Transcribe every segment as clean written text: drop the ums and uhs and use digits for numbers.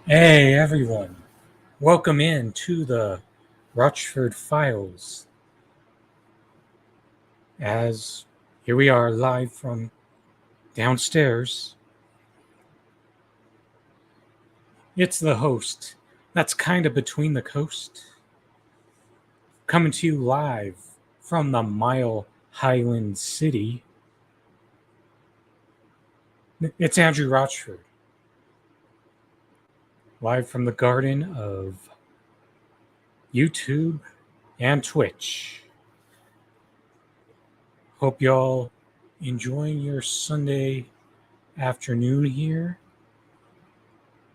Hey everyone, welcome in to the Rochford Files. As here we are live from downstairs. It's the host that's kind of between the coast, coming to you live from the Mile Highland City. It's Andrew Rochford, live from the garden of YouTube and Twitch. Hope y'all enjoying your Sunday afternoon here,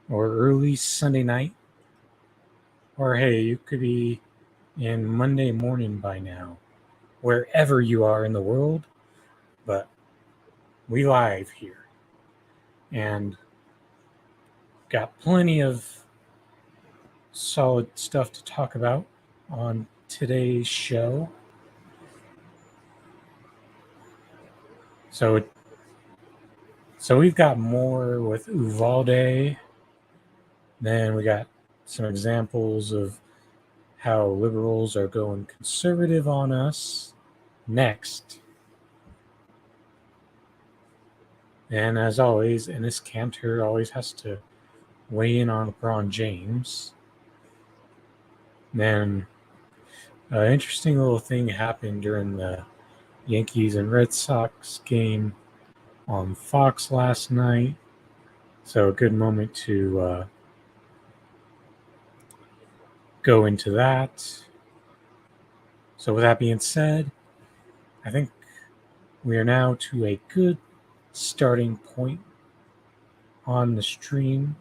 or early Sunday night, or hey, you could be in Monday morning by now, wherever you are in the world, but we live here and got plenty of solid stuff to talk about on today's show. So we've got more with Uvalde. Then we got some examples of how liberals are going conservative on us next. And as always, Ennis Cantor always has to weigh in on LeBron James. Then an interesting little thing happened during the Yankees and Red Sox game on Fox last night. So a good moment to go into that. So with that being said, I think we are now to a good starting point on the stream.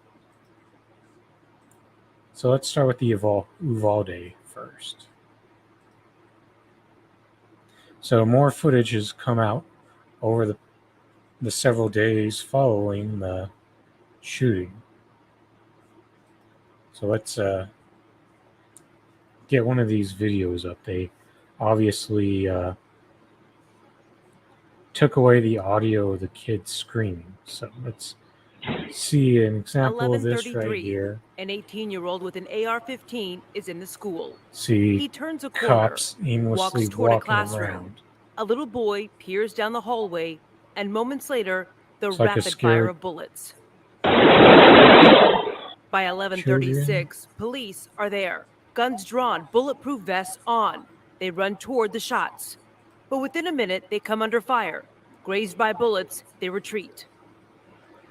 So let's start with the Uvalde first. So more footage has come out over the several days following the shooting. So let's get one of these videos up. They obviously took away the audio of the kids screaming. So let's see an example of this right here. An 18-year-old with an AR-15 is in the school. See, he turns a corner, cops aimlessly walks toward a walking classroom. around. A little boy peers down the hallway, and moments later, the It's like rapid fire of bullets. By 11:36, police are there. Guns drawn, bulletproof vests on. They run toward the shots. But within a minute, they come under fire. Grazed by bullets, they retreat.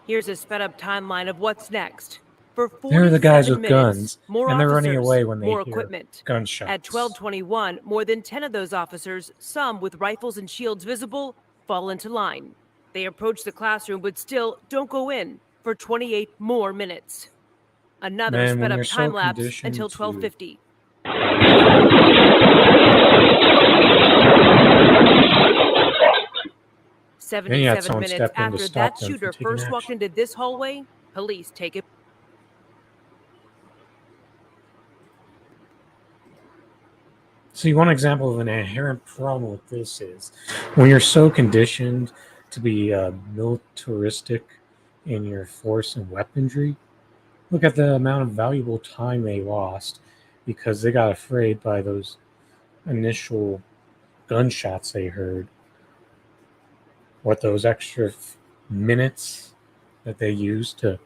Here's a sped-up timeline of what's next. For 47 there are the guys with minutes, guns, more and they're officers, running away when they more hear equipment. gunshots. At 12:21, more than 10 of those officers, some with rifles and shields visible, fall into line. They approach the classroom, but still don't go in for 28 more minutes. Another sped-up time lapse until 12:50. 77 minutes after that shooter first walked into this hallway, police take it. See, one example of an inherent problem with this is when you're so conditioned to be militaristic in your force and weaponry, look at the amount of valuable time they lost because they got afraid by those initial gunshots they heard. What those extra minutes that they used to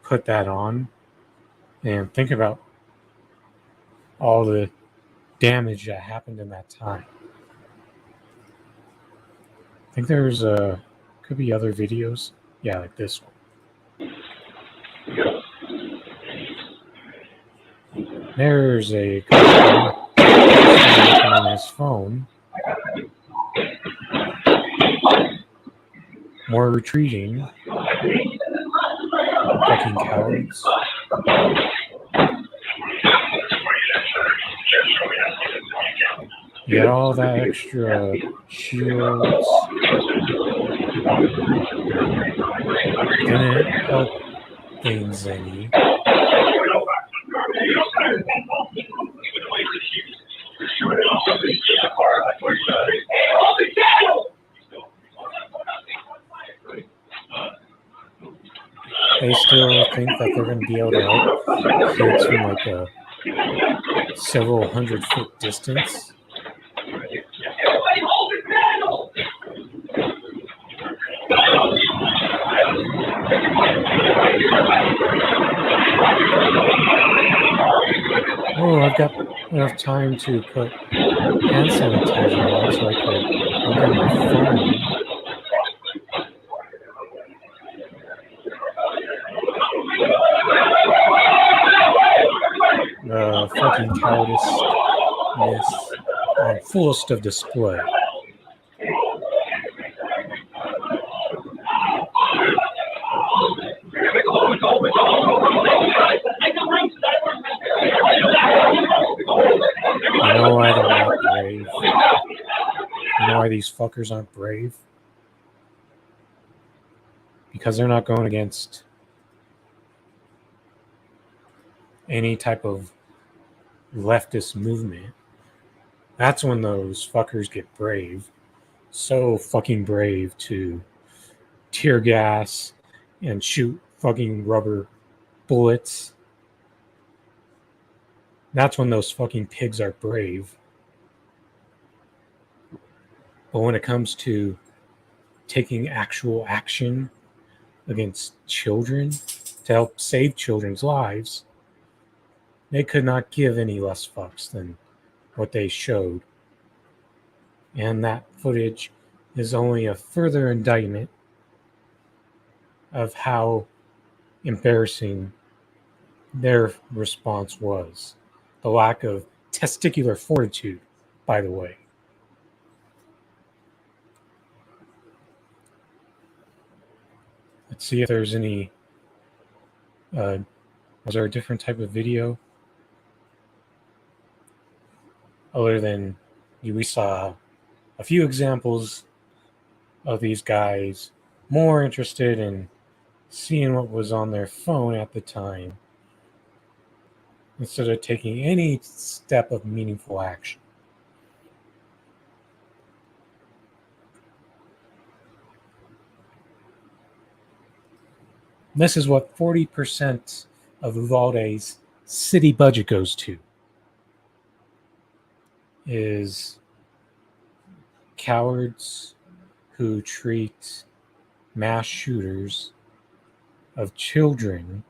put that on, and think about all the damage that happened in that time. I think there's could be other videos. Yeah, like this one. There's a guy on his phone. More retreating. Fucking cowards. You got all that extra shields. Didn't help things any. they still think that they're going to be able to help kids from like a several 100-foot distance. Oh, I've got enough time to put hand sanitizer on so I could look at my phone. Fucking cowardice on fullest of display. You know why they're not brave? You know why these fuckers aren't brave? Because they're not going against any type of leftist movement. That's when those fuckers get brave. So fucking brave to tear gas and shoot fucking rubber bullets. That's when those fucking pigs are brave. But when it comes to taking actual action against children to help save children's lives, they could not give any less fucks than what they showed. And that footage is only a further indictment of how embarrassing their response was. The lack of testicular fortitude, by the way. Let's see if there's any. Was there a different type of video? Other than we saw a few examples of these guys more interested in seeing what was on their phone at the time instead of taking any step of meaningful action. This is what 40% of Uvalde's city budget goes to, is cowards who treat mass shooters of children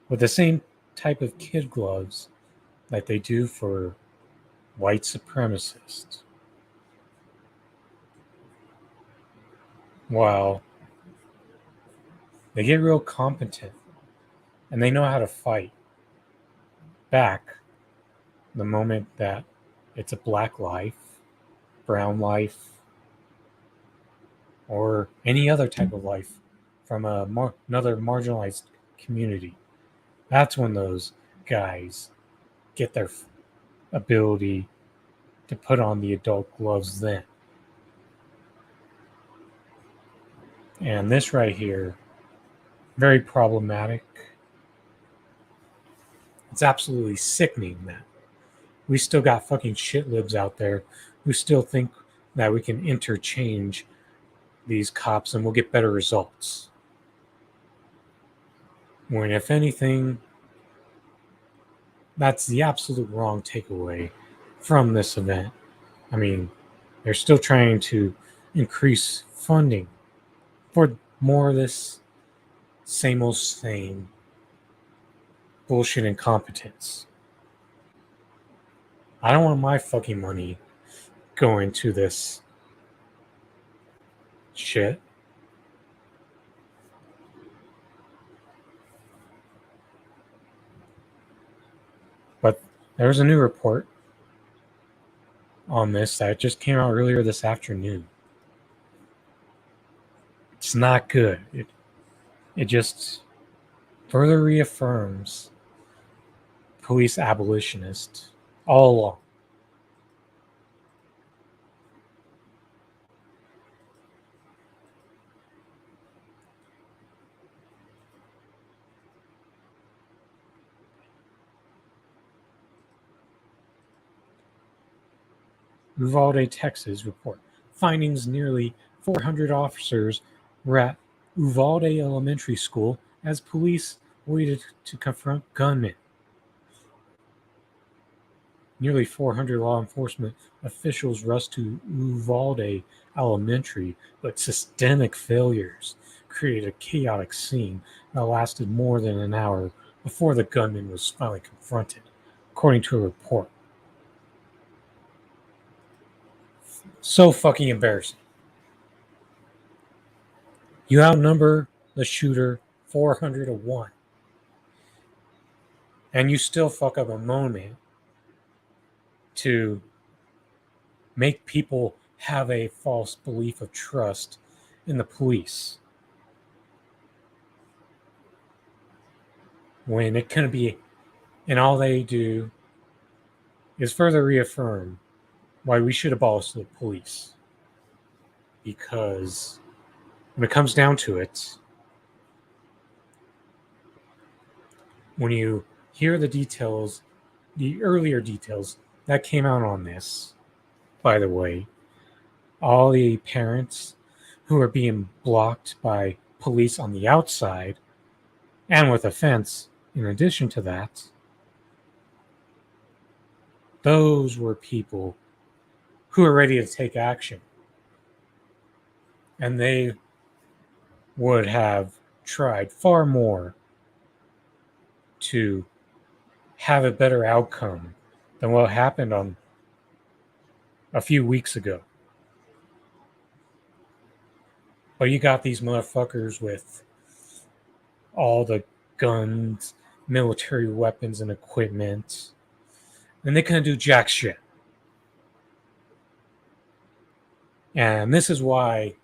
with the same type of kid gloves that they do for white supremacists. While they get real competent and they know how to fight back the moment that it's a black life, brown life, or any other type of life from another marginalized community. That's when those guys get their ability to put on the adult gloves then. And this right here, very problematic. It's absolutely sickening that we still got fucking shitlibs out there who still think that we can interchange these cops and we'll get better results. When, if anything, that's the absolute wrong takeaway from this event. I mean, they're still trying to increase funding for more of this same old same bullshit incompetence. I don't want my fucking money going to this shit. But there's a new report on this that just came out earlier this afternoon. It's not good. It just further reaffirms police abolitionists all along. Uvalde, Texas report. Findings: nearly 400 officers were at Uvalde Elementary School as police waited to confront gunmen. Nearly 400 law enforcement officials rushed to Uvalde Elementary, but systemic failures created a chaotic scene that lasted more than an hour before the gunman was finally confronted, according to a report. So fucking embarrassing. You outnumber the shooter 400 to 1, and you still fuck up a moment to make people have a false belief of trust in the police when it couldn't be, and all they do is further reaffirm why we should abolish the police. Because when it comes down to it, when you hear the details, the earlier details that came out on this, by the way, all the parents who are being blocked by police on the outside and with a fence, in addition to that, those were people who are ready to take action. And they would have tried far more to have a better outcome than what happened on a few weeks ago. But you got these motherfuckers with all the guns, military weapons, and equipment, and they couldn't do jack shit. And this is why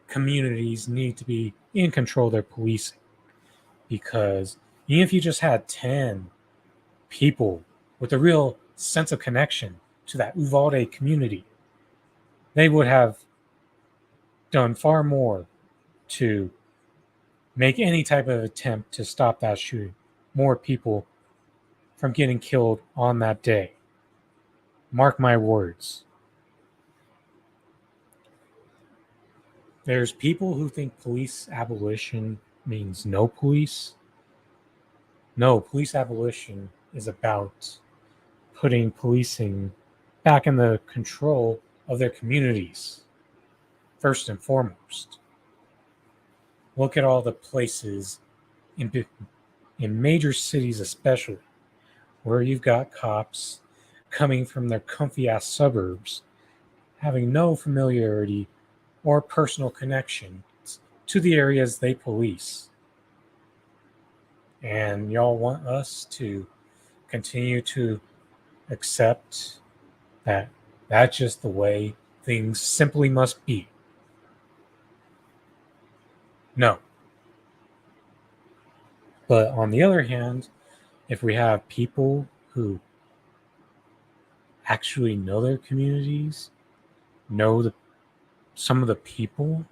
communities need to be in control of their policing. Because even if you just had 10 people with a real sense of connection to that Uvalde community, they would have done far more to make any type of attempt to stop that shooting. More people from getting killed on that day. Mark my words. There's people who think police abolition means no police. No, police abolition is about putting policing back in the control of their communities, first and foremost. Look at all the places in major cities, especially, where you've got cops coming from their comfy ass suburbs, having no familiarity or personal connections to the areas they police. And y'all want us to continue to accept that that's just the way things simply must be. No. But on the other hand, if we have people who actually know their communities, know some of the people,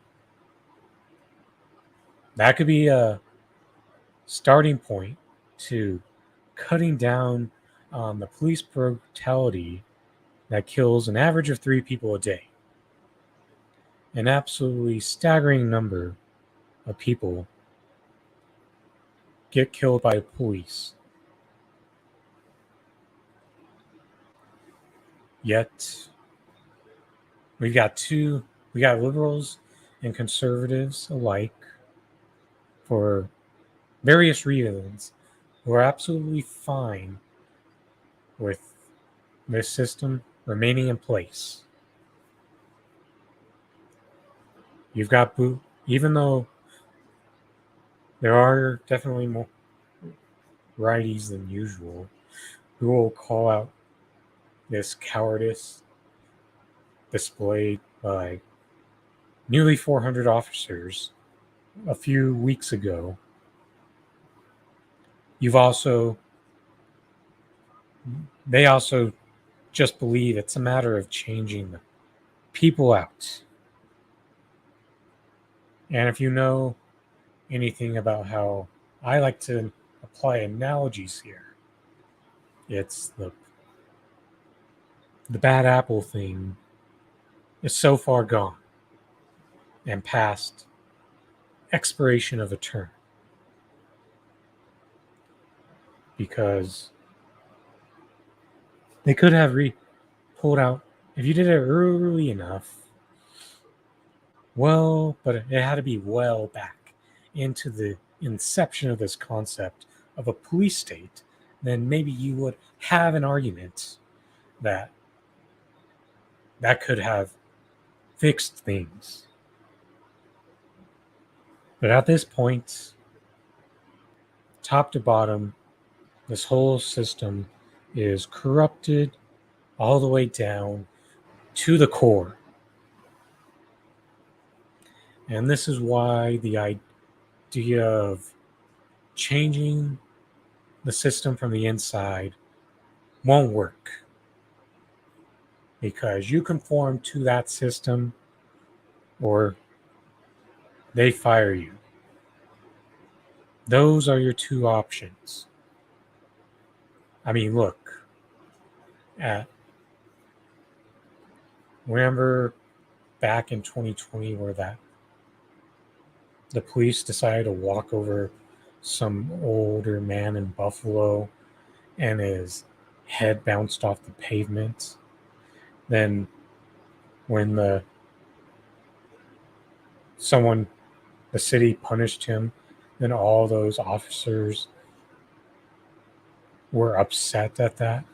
that could be a starting point to cutting down on the police brutality that kills an average of 3 people a day. An absolutely staggering number of people get killed by police. Yet, we got liberals and conservatives alike, for various reasons, who are absolutely fine with this system remaining in place. You've got even though there are definitely more righties than usual who will call out this cowardice displayed by nearly 400 officers a few weeks ago. They also just believe it's a matter of changing the people out. And if you know anything about how I like to apply analogies here, it's the bad apple thing is so far gone and past expiration of a term. Because they could have pulled out, if you did it early enough, but it had to be well back into the inception of this concept of a police state, then maybe you would have an argument that could have fixed things. But at this point, top to bottom, this whole system is corrupted all the way down to the core. And this is why the idea of changing the system from the inside won't work. Because you conform to that system or they fire you. Those are your two options. I mean, look, remember back in 2020 where the police decided to walk over some older man in Buffalo and his head bounced off the pavement. Then when the city punished him, then all those officers were upset at that.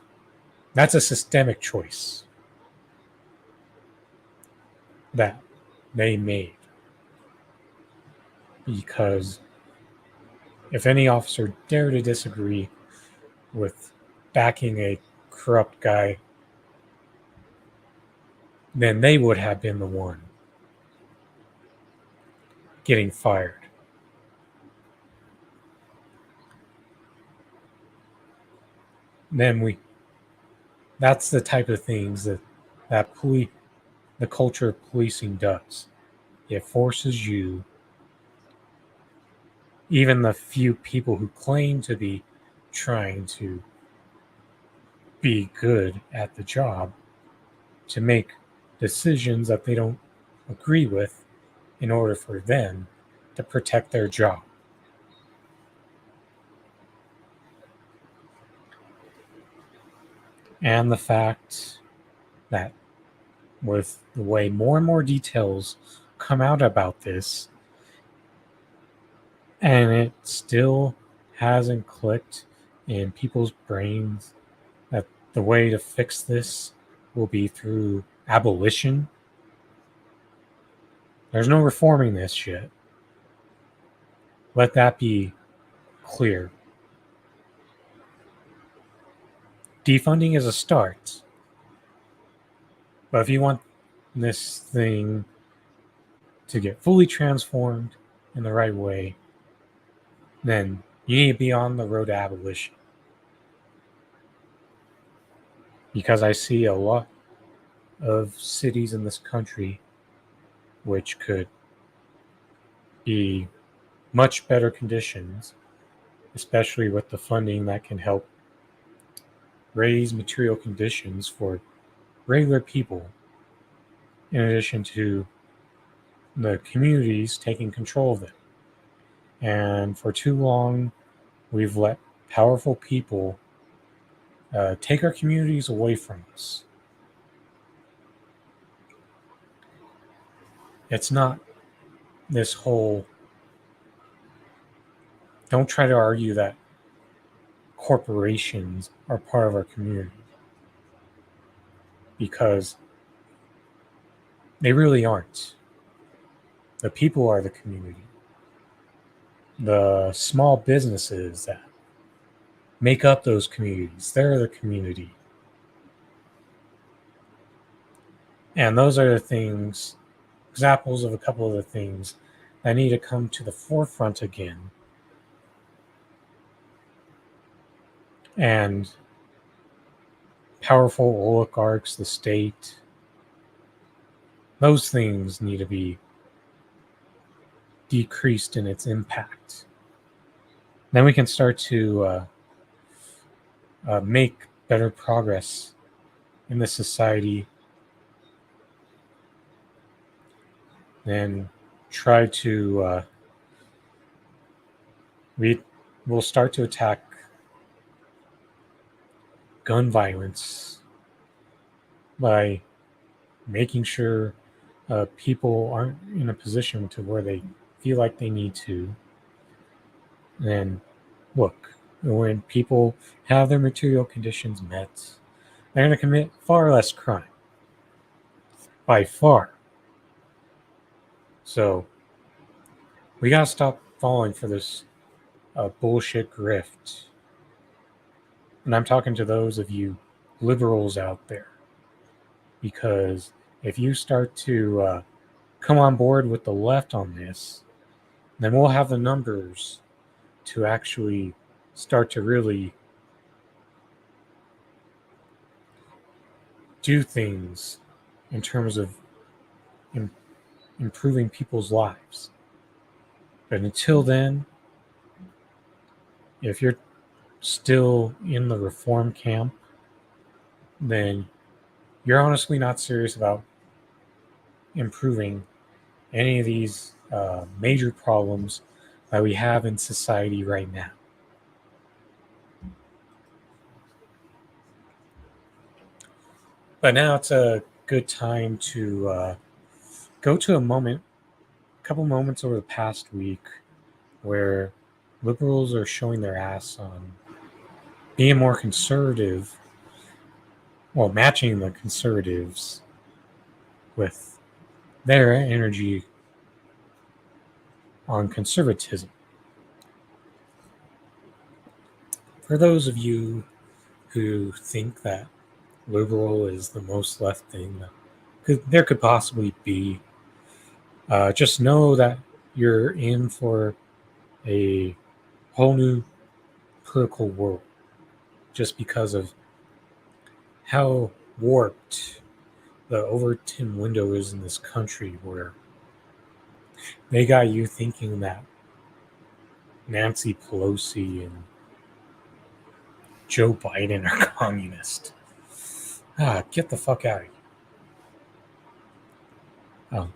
That's a systemic choice that they made. Because if any officer dared to disagree with backing a corrupt guy, then they would have been the one getting fired. That's the type of things that the culture of policing does. It forces you, even the few people who claim to be trying to be good at the job, to make decisions that they don't agree with in order for them to protect their job. And the fact that with the way more and more details come out about this, and it still hasn't clicked in people's brains that the way to fix this will be through abolition. There's no reforming this shit. Let that be clear. Defunding is a start. But if you want this thing to get fully transformed in the right way, then you need to be on the road to abolition. Because I see a lot of cities in this country which could be much better conditions, especially with the funding that can help raise material conditions for regular people, in addition to the communities taking control of it. And for too long, we've let powerful people take our communities away from us. It's not this whole, don't try to argue that corporations are part of our community, because they really aren't. The people are the community. The small businesses that make up those communities, they're the community. And those are the things, examples of a couple of the things that need to come to the forefront again. And powerful oligarchs, the state, those things need to be decreased in its impact. Then we can start to make better progress in the society and try to We will start to attack gun violence by making sure people aren't in a position to where they feel like they need to. And look, when people have their material conditions met, they're going to commit far less crime. By far. So we got to stop falling for this bullshit grift. And I'm talking to those of you liberals out there. Because if you start to come on board with the left on this, then we'll have the numbers to actually start to really do things in terms of improving people's lives. But until then, if you're still in the reform camp, then you're honestly not serious about improving any of these major problems that we have in society right now. But now it's a good time to go to a couple moments over the past week where liberals are showing their ass on being more conservative, well, matching the conservatives with their energy on conservatism. For those of you who think that liberal is the most left thing that there could possibly be, just know that you're in for a whole new political world just because of how warped the Overton window is in this country, where they got you thinking that Nancy Pelosi and Joe Biden are communist. Get the fuck out of here.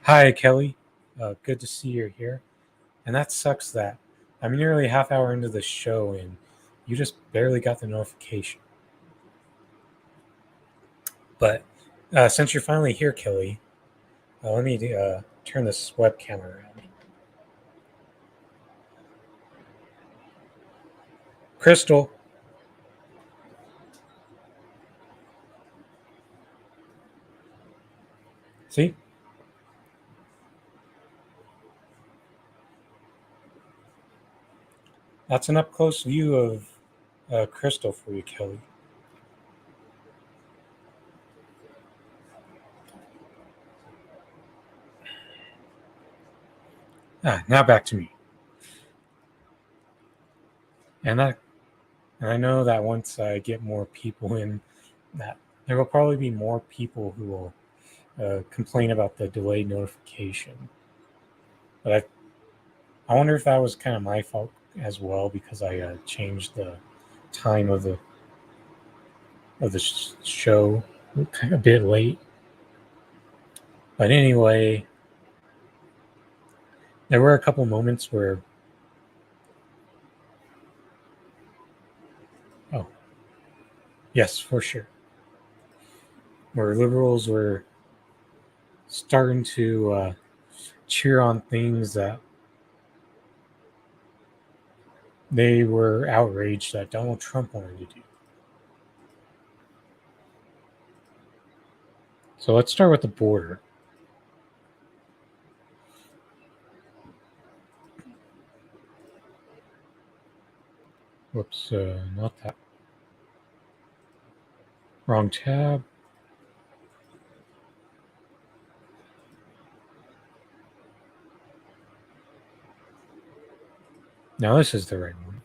Hi, Kelly. Good to see you're here. And that sucks that I'm nearly a half hour into the show and you just barely got the notification. But since you're finally here, Kelly, let me turn this webcam around. Crystal. See? That's an up close view of Crystal for you, Kelly. Now back to me. And I know that once I get more people in, that there will probably be more people who will complain about the delayed notification. But I wonder if that was kind of my fault as well, because I changed the time of the show a bit late. But anyway, there were a couple moments where, yes, for sure, where liberals were starting to cheer on things that they were outraged that Donald Trump wanted to do. So let's start with the border. Whoops, not that. Wrong tab. Now this is the right one.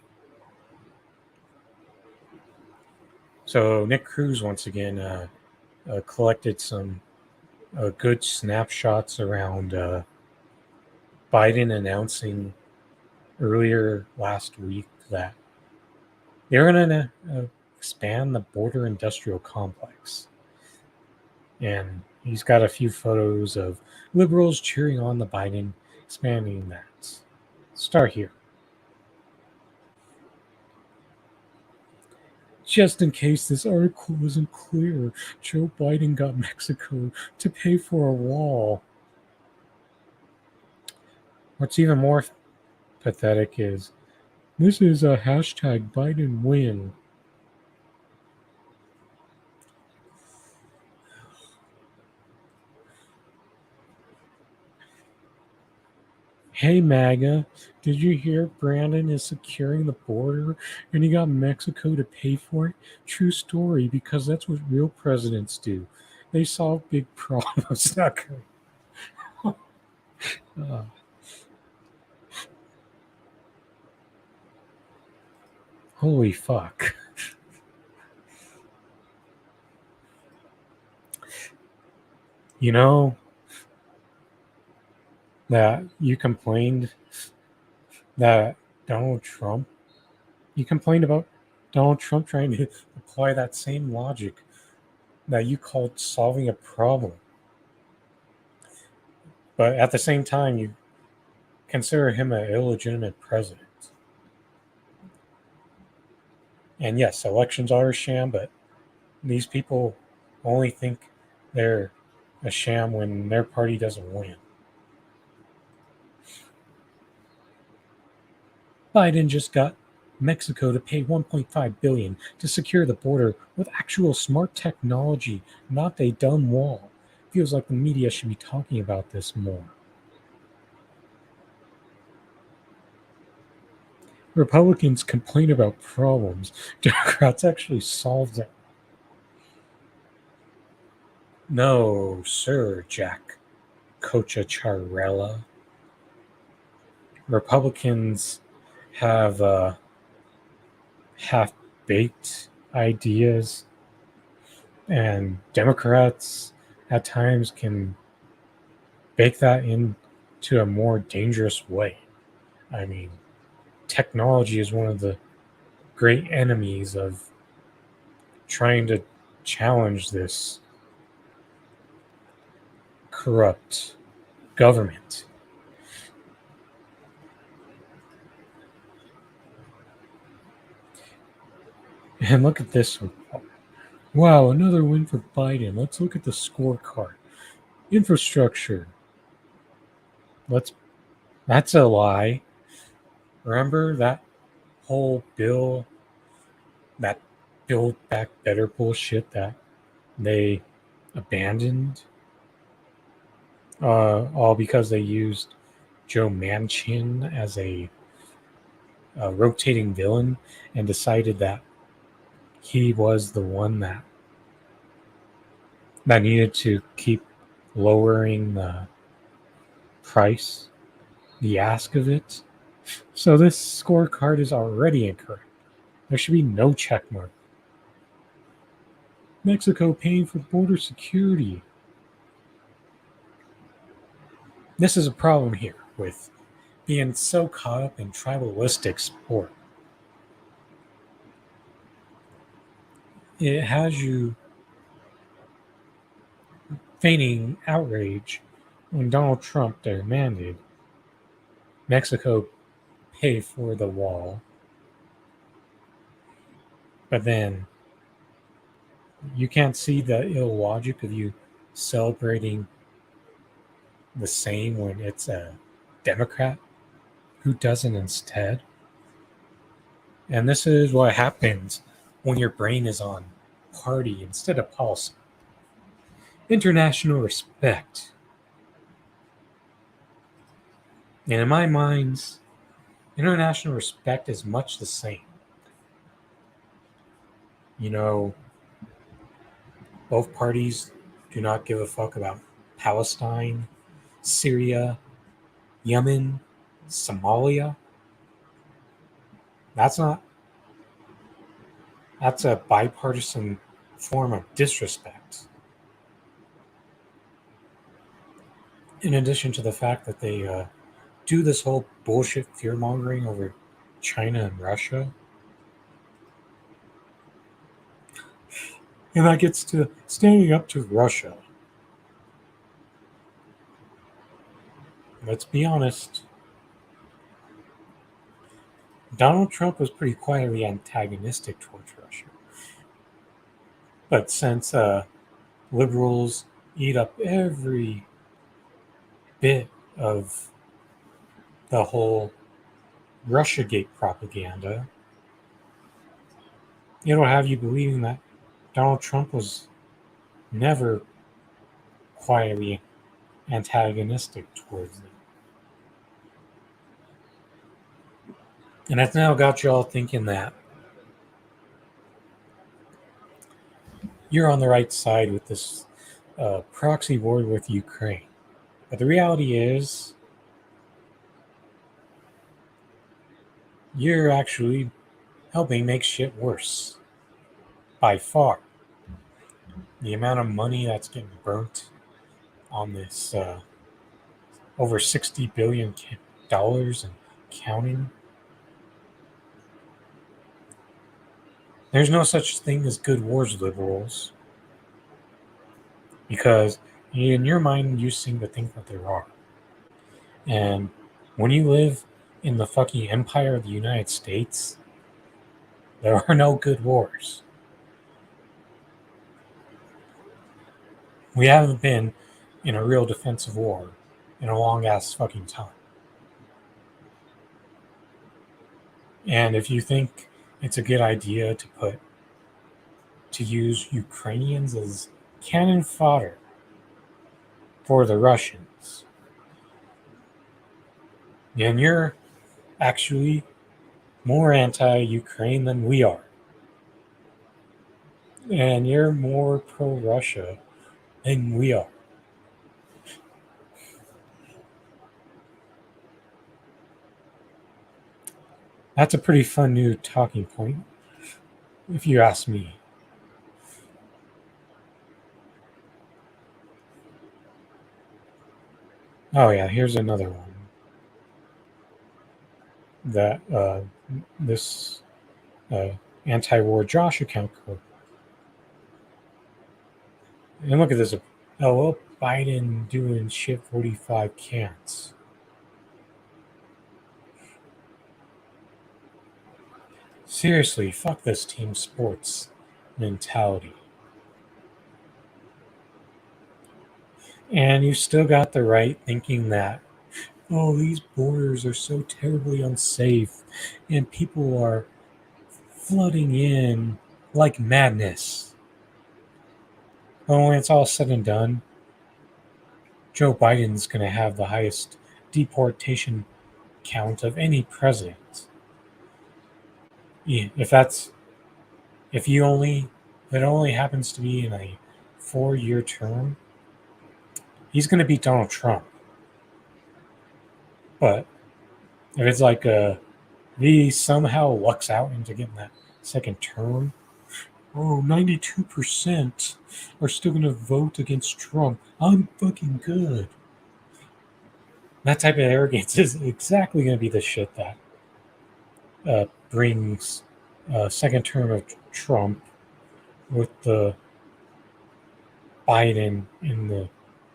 So Nick Cruz once again collected some good snapshots around Biden announcing earlier last week that they're going to expand the border industrial complex. And he's got a few photos of liberals cheering on the Biden expanding that. Start here. Just in case this article isn't clear, Joe Biden got Mexico to pay for a wall. What's even more pathetic is this is a hashtag Biden win. Hey MAGA, did you hear Brandon is securing the border and he got Mexico to pay for it? True story, because that's what real presidents do. They solve big problems. Uh, holy fuck. You know that you complained that Donald Trump, you complained about Donald Trump trying to apply that same logic that you called solving a problem. But at the same time, you consider him an illegitimate president. And yes, elections are a sham, but these people only think they're a sham when their party doesn't win. Biden just got Mexico to pay 1.5 billion to secure the border with actual smart technology, not a dumb wall. Feels like the media should be talking about this more. Republicans complain about problems. Democrats actually solve them. No, sir, Jack Cochacharella. Republicans have half baked ideas, and Democrats at times can bake that into a more dangerous way. I mean, technology is one of the great enemies of trying to challenge this corrupt government. And look at this one. Wow, another win for Biden. Let's look at the scorecard. Infrastructure. That's a lie. Remember that whole that build back better bullshit that they abandoned, all because they used Joe Manchin as a rotating villain and decided that he was the one that needed to keep lowering the price, the ask of it. So this scorecard is already incorrect. There should be no check mark. Mexico paying for border security. This is a problem here with being so caught up in tribalistic sport. It has you feigning outrage when Donald Trump demanded Mexico pay for the wall. But then you can't see the illogic of you celebrating the same when it's a Democrat who does it instead. And this is what happens when your brain is on party instead of policy. International respect. And in my mind, international respect is much the same. You know, both parties do not give a fuck about Palestine, Syria, Yemen, Somalia. That's not that's a bipartisan form of disrespect. In addition to the fact that they do this whole bullshit fear mongering over China and Russia, and that gets to standing up to Russia. Let's be honest. Donald Trump was pretty quietly antagonistic towards Russia. But since liberals eat up every bit of the whole Russiagate propaganda, it'll have you believing that Donald Trump was never quietly antagonistic towards them. And that's now got you all thinking that you're on the right side with this proxy war with Ukraine. But the reality is, you're actually helping make shit worse. By far. The amount of money that's getting burnt on this over $60 billion and counting. There's no such thing as good wars, liberals. Because in your mind, you seem to think that there are. And when you live in the fucking empire of the United States, there are no good wars. We haven't been in a real defensive war in a long ass fucking time. And if you think it's a good idea to use Ukrainians as cannon fodder for the Russians, then you're actually more anti-Ukraine than we are. And you're more pro-Russia than we are. That's a pretty fun new talking point, if you ask me. Oh yeah, here's another one. That this anti-war Josh account code. And look at this. Oh, well, Biden doing shit 45 can'ts. Seriously, fuck this team sports mentality. And you still got the right thinking that, oh, these borders are so terribly unsafe and people are flooding in like madness. But when it's all said and done, Joe Biden's going to have the highest deportation count of any president. Yeah, if it only happens to be in a 4-year term, he's going to beat Donald Trump. But if it's like he somehow lucks out into getting that second term, 92% are still going to vote against Trump. I'm fucking good. That type of arrogance is exactly going to be the shit that brings second term of Trump with the Biden in the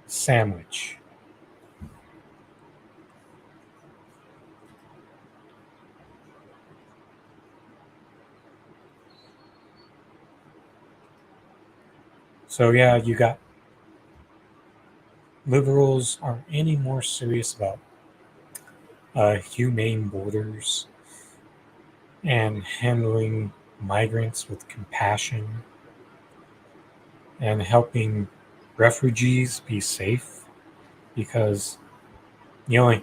sandwich. So yeah, you got liberals aren't any more serious about humane borders and handling migrants with compassion and helping refugees be safe, because I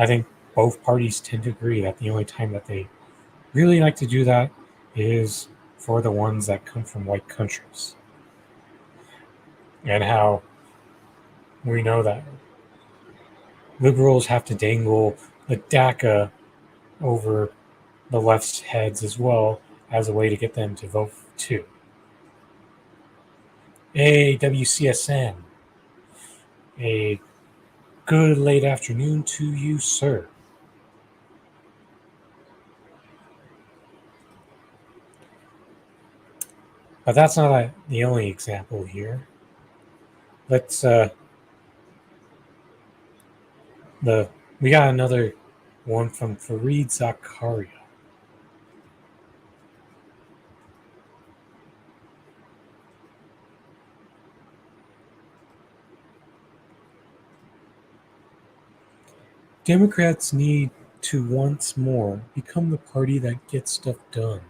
think both parties tend to agree that the only time that they really like to do that is for the ones that come from white countries. And how we know that liberals have to dangle the DACA over the left's heads as well as a way to get them to vote too. Hey, WCSN. A good late afternoon to you, sir. But that's not the only example here. Let's we got another one from Fareed Zakaria. Democrats need to once more become the party that gets stuff done,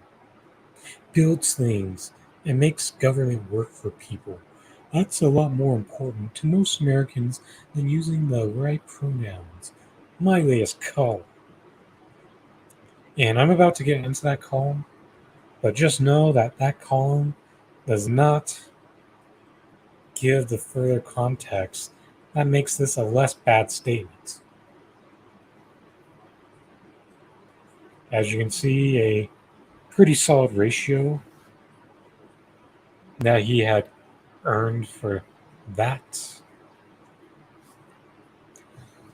builds things, and makes government work for people. That's a lot more important to most Americans than using the right pronouns. My latest call. And I'm about to get into that column, but just know that that column does not give the further context that makes this a less bad statement. As you can see, a pretty solid ratio that he had earned for that.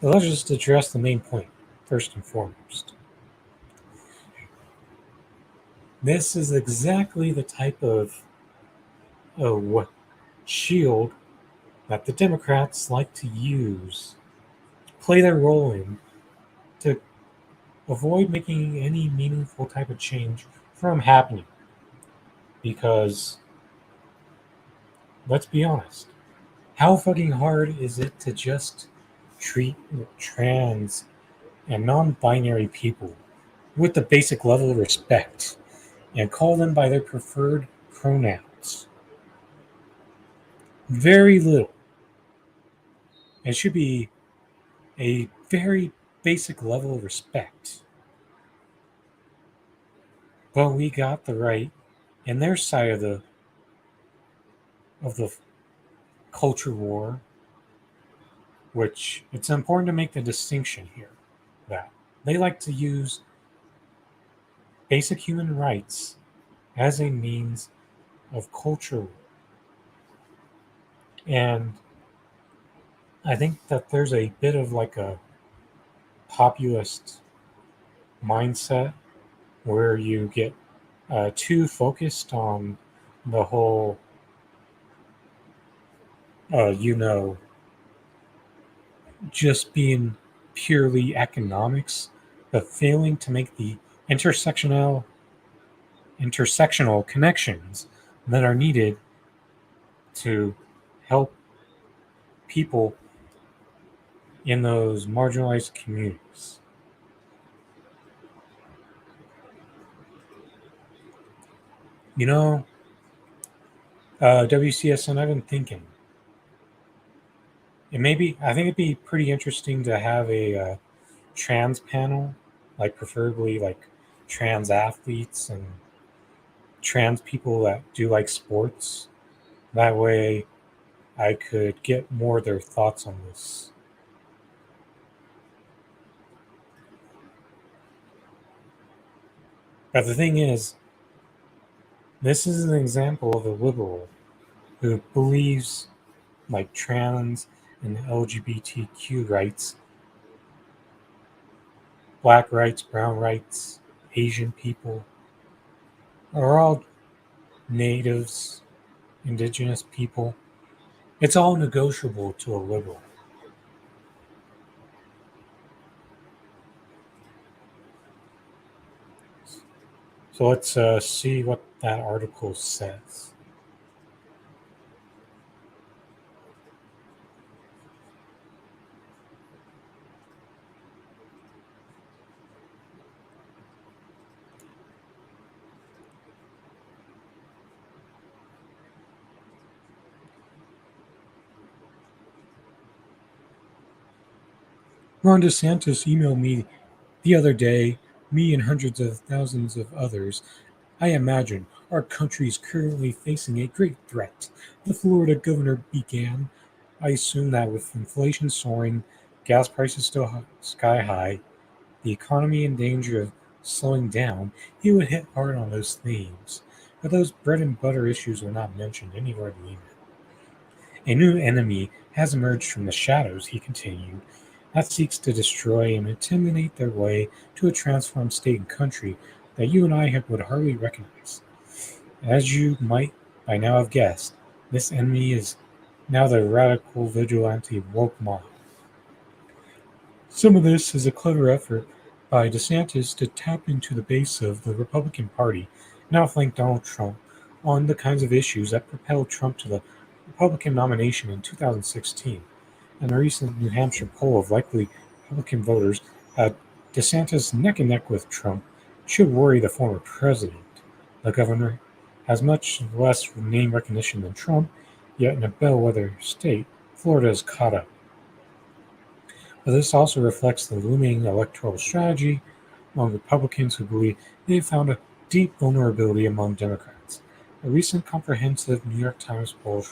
But let's just address the main point first and foremost. This is exactly the type of shield that the Democrats like to use, play their role in, to avoid making any meaningful type of change from happening. Because, let's be honest, how fucking hard is it to just treat trans and non binary people with the basic level of respect and call them by their preferred pronouns? Very little. It should be a very basic level of respect. But we got the right and their side of the culture war, which it's important to make the distinction here that they like to use basic human rights as a means of culture war. And I think that there's a bit of like a populist mindset where you get too focused on the whole, uh, you know, just being purely economics, but failing to make the intersectional intersectional connections that are needed to help people in those marginalized communities. You know, WCSN, I've been thinking. I think it'd be pretty interesting to have a trans panel, like preferably like trans athletes and trans people that do like sports. That way I could get more of their thoughts on this. But the thing is, this is an example of a liberal who believes like trans and LGBTQ rights, black rights, brown rights, Asian people are all natives, indigenous people. It's all negotiable to a liberal. So let's see what that article says. Ron DeSantis emailed me the other day, me and hundreds of thousands of others. I imagine our country is currently facing a great threat. The Florida governor began. I assume that with inflation soaring, gas prices still sky high, the economy in danger of slowing down, he would hit hard on those themes. But those bread and butter issues were not mentioned anywhere in the email. A new enemy has emerged from the shadows, he continued, that seeks to destroy and intimidate their way to a transformed state and country that you and I would hardly recognize. As you might by now have guessed, this enemy is now the radical vigilante woke mob. Some of this is a clever effort by DeSantis to tap into the base of the Republican Party, now flank Donald Trump on the kinds of issues that propelled Trump to the Republican nomination in 2016. And a recent New Hampshire poll of likely Republican voters, DeSantis neck and neck with Trump should worry the former president. The governor has much less name recognition than Trump, yet in a bellwether state, Florida is caught up. But this also reflects the looming electoral strategy among Republicans who believe they have found a deep vulnerability among Democrats. A recent comprehensive New York Times poll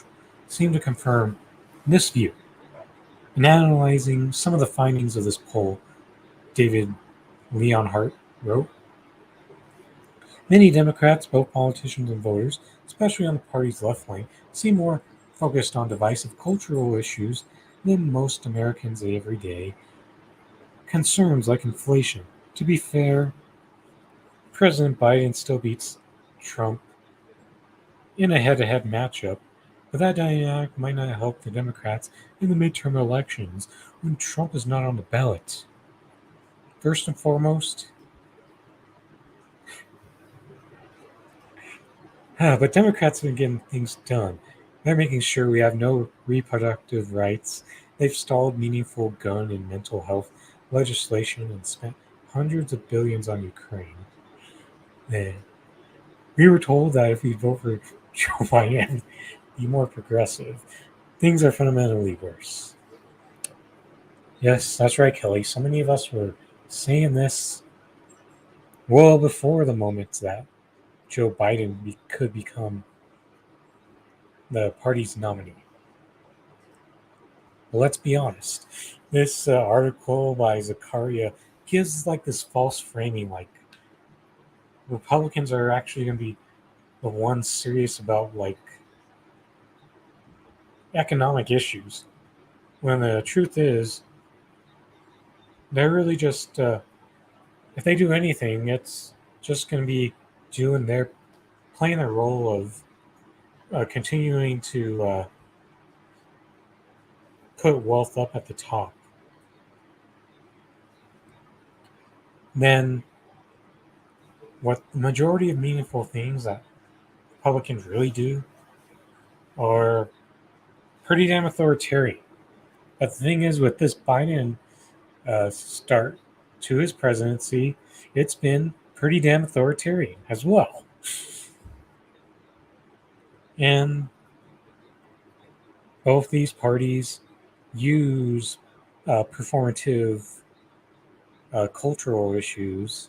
seemed to confirm this view. In analyzing some of the findings of this poll, David Leonhardt wrote, many Democrats, both politicians and voters, especially on the party's left wing, seem more focused on divisive cultural issues than most Americans' everyday concerns like inflation. To be fair, President Biden still beats Trump in a head to head matchup, but that dynamic might not help the Democrats in the midterm elections when Trump is not on the ballot. First and foremost, but Democrats have been getting things done. They're making sure we have no reproductive rights. They've stalled meaningful gun and mental health legislation and spent hundreds of billions on Ukraine. We were told that if we vote for Joe Biden, be more progressive. Things are fundamentally worse. Yes, that's right, Kelly. So many of us were saying this well before the moment that Joe Biden could become the party's nominee. But let's be honest. This article by Zakaria gives like this false framing, like Republicans are actually going to be the ones serious about like economic issues, when the truth is they're really just if they do anything, it's just going to be doing their playing their role of continuing to put wealth up at the top. Then, what the majority of meaningful things that Republicans really do are pretty damn authoritarian. But the thing is, with this Biden start to his presidency, it's been pretty damn authoritarian as well. And both these parties use performative cultural issues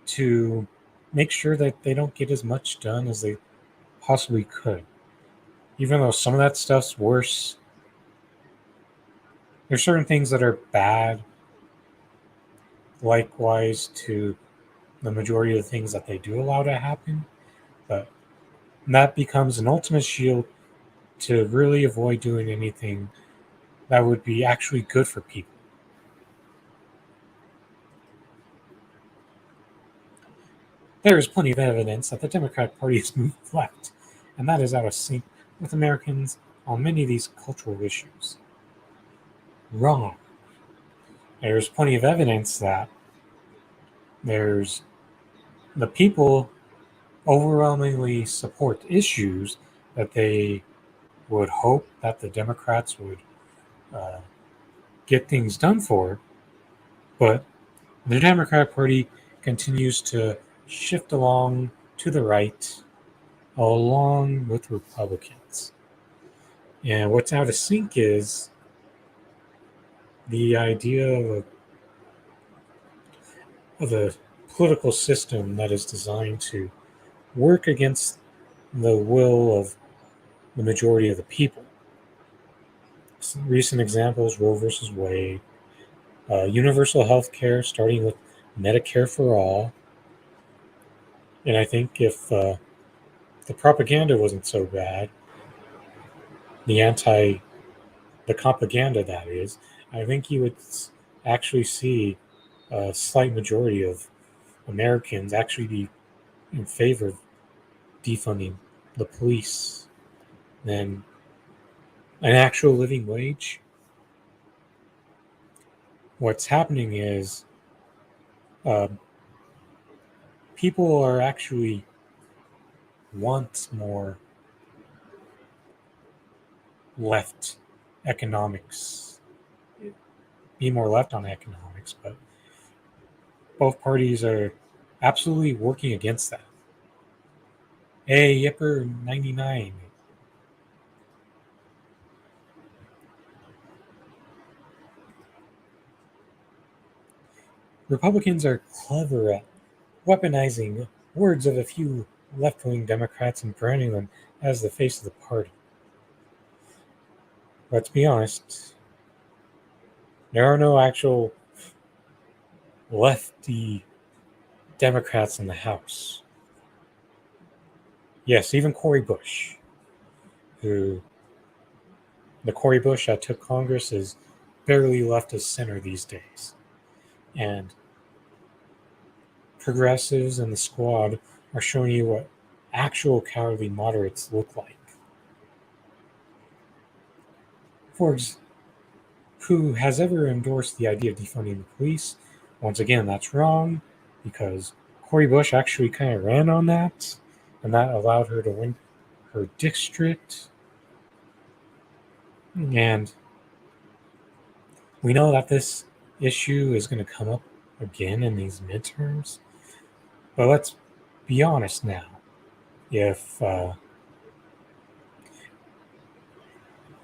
to make sure that they don't get as much done as they possibly could. Even though some of that stuff's worse, there's certain things that are bad, likewise to the majority of the things that they do allow to happen. But that becomes an ultimate shield to really avoid doing anything that would be actually good for people. There is plenty of evidence that the Democratic Party has moved left, and that is out of sync with Americans on many of these cultural issues. Wrong. There's plenty of evidence that there's the people overwhelmingly support issues that they would hope that the Democrats would uh, get things done for, but the Democratic Party continues to shift along to the right along with Republicans. And what's out of sync is the idea of a political system that is designed to work against the will of the majority of the people. Some recent examples: Roe versus Wade, universal health care, starting with Medicare for all. And I think if the propaganda wasn't so bad, the anti the propaganda that is, I think you would actually see a slight majority of Americans actually be in favor of defunding the police than an actual living wage. What's happening is uh, people are actually want more left economics. be more left on economics, but both parties are absolutely working against that. Hey, Yipper 99. Republicans are clever at weaponizing words of a few left wing Democrats and branding them as the face of the party. Let's be honest, there are no actual lefty Democrats in the House. Yes, even Cory Bush, who the Cory Bush that took Congress is barely left of center these days. And progressives and the squad are showing you what actual cowardly moderates look like. For who has ever endorsed the idea of defunding the police? Once again, that's wrong because Cory Bush actually kind of ran on that, and that allowed her to win her district. And we know that this issue is going to come up again in these midterms. But let's be honest now. If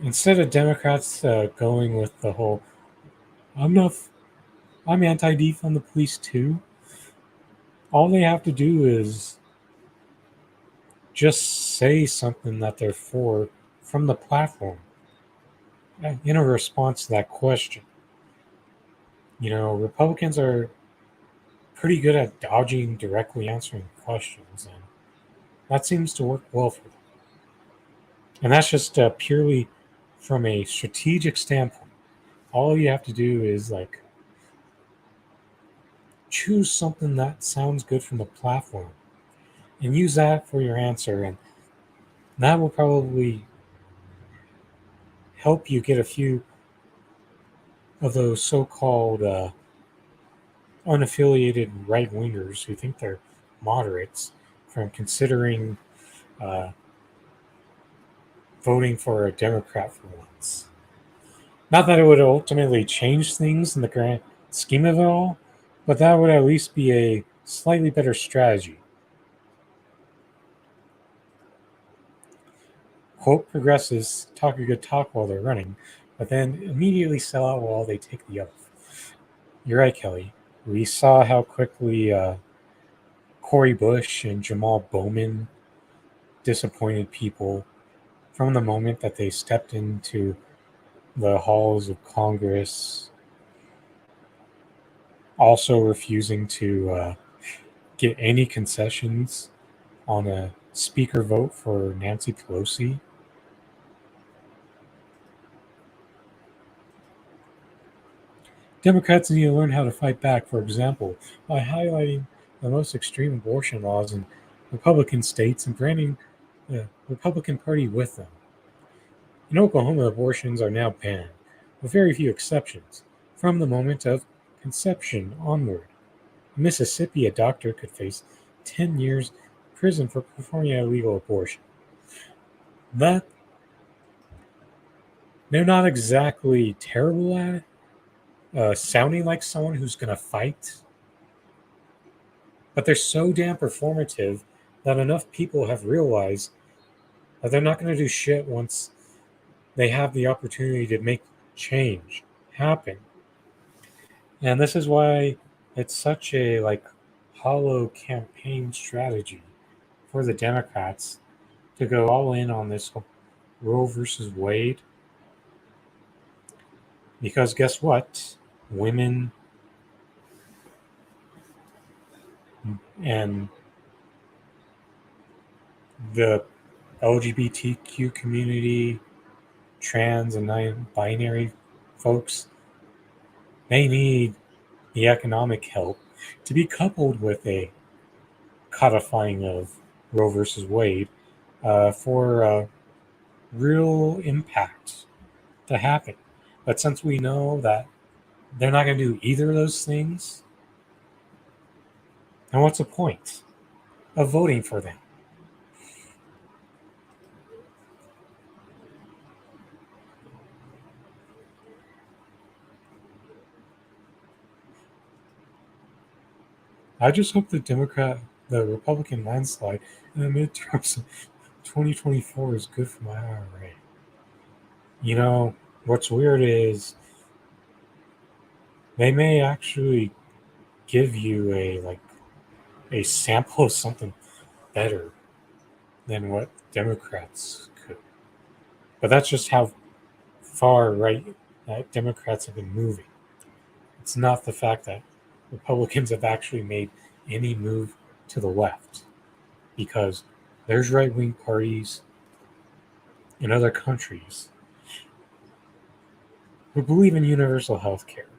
instead of Democrats going with the whole I'm not I'm anti-defund the police too, all they have to do is just say something that they're for from the platform in a response to that question. Republicans are pretty good at dodging directly answering questions, and that seems to work well for them. And that's just purely from a strategic standpoint. All you have to do is choose something that sounds good from the platform and use that for your answer, and that will probably help you get a few of those so-called unaffiliated right-wingers who think they're moderates from considering uh, voting for a Democrat for once. Not that it would ultimately change things in the grand scheme of it all, but that would at least be a slightly better strategy. Quote progressives talk a good talk while they're running, but then immediately sell out while they take the oath. You're right, Kelly. We saw how quickly Cory Bush and Jamal Bowman disappointed people from the moment that they stepped into the halls of Congress, also refusing to get any concessions on a speaker vote for Nancy Pelosi. Democrats need to learn how to fight back, for example, by highlighting the most extreme abortion laws in Republican states and branding the Republican Party with them. In Oklahoma, abortions are now banned, with very few exceptions, from the moment of conception onward. In Mississippi, a doctor could face 10 years prison for performing an illegal abortion. That they're not exactly terrible at it, sounding like someone who's going to fight, but they're so damn performative that enough people have realized that they're not going to do shit once they have the opportunity to make change happen. And this is why it's such a hollow campaign strategy for the Democrats to go all in on this Roe versus Wade. Because guess what? Women and the LGBTQ community, trans and non-binary folks, they need the economic help to be coupled with a codifying of Roe versus Wade for real impact to happen. But since we know that they're not going to do either of those things, then what's the point of voting for them? I just hope the Republican landslide in the midterms of 2024 is good for my IRA. You know, what's weird is they may actually give you a sample of something better than what Democrats could. But that's just how far right that Democrats have been moving. It's not the fact that Republicans have actually made any move to the left, because there's right wing parties in other countries who believe in universal health care.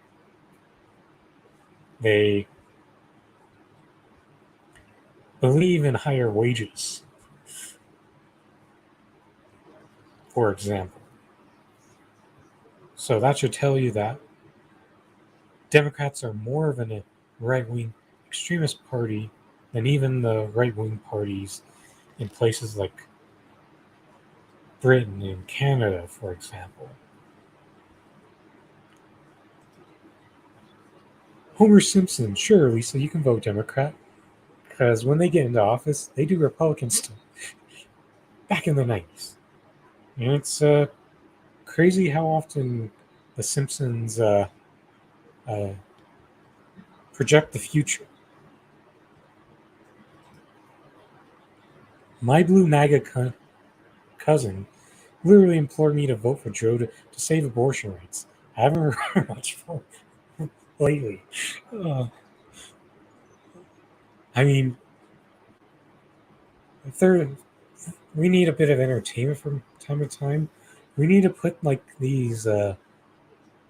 They believe in higher wages, for example. So that should tell you that Democrats are more of a right wing extremist party than even the right wing parties in places like Britain and Canada, for example. Homer Simpson, sure, Lisa, you can vote Democrat, because when they get into office, they do Republican stuff back in the 90s. And it's crazy how often the Simpsons uh, project the future. My blue MAGA cousin literally implored me to vote for Joe to save abortion rights. I haven't heard much from him lately. Uh, I mean, if there, we need a bit of entertainment from time to time. We need to put like these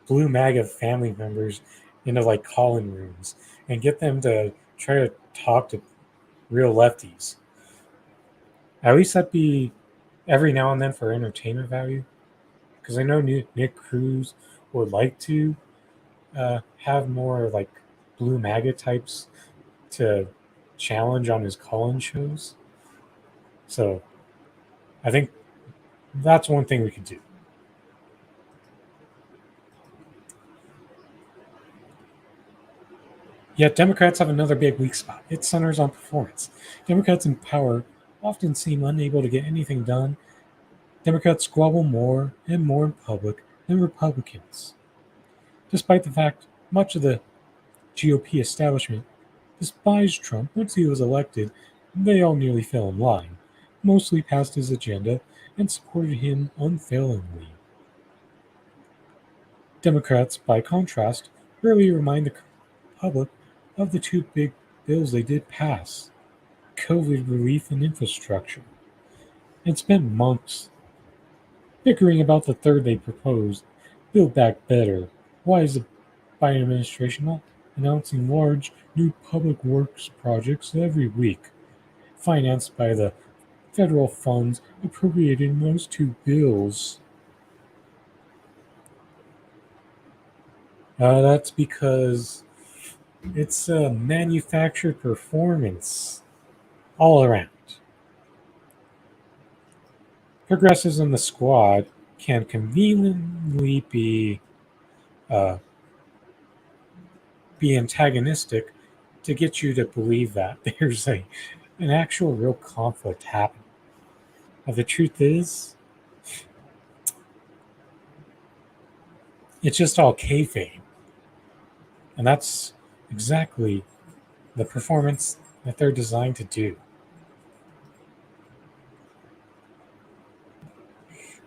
blue MAGA family members into like call-in rooms and get them to try to talk to real lefties. At least that'd be every now and then for entertainment value. Because I know Nick Cruz would like to have more like blue MAGA types to challenge on his call-in shows. So I think that's one thing we could do. Yet Democrats have another big weak spot. It centers on performance. Democrats in power often seem unable to get anything done. Democrats squabble more and more in public than Republicans. Despite the fact much of the GOP establishment despised Trump once he was elected, they all nearly fell in line, mostly passed his agenda, and supported him unfailingly. Democrats, by contrast, rarely remind the public of the two big bills they did pass: COVID relief and infrastructure, and spent months bickering about the third they proposed, Build Back Better. Why is the Biden administration not announcing large new public works projects every week, financed by the federal funds appropriated in those two bills? That's because it's a manufactured performance all around. Progressives in the squad can conveniently uh, be antagonistic to get you to believe that there's an actual real conflict happening. The truth is, it's just all kayfabe, and that's exactly the performance that they're designed to do.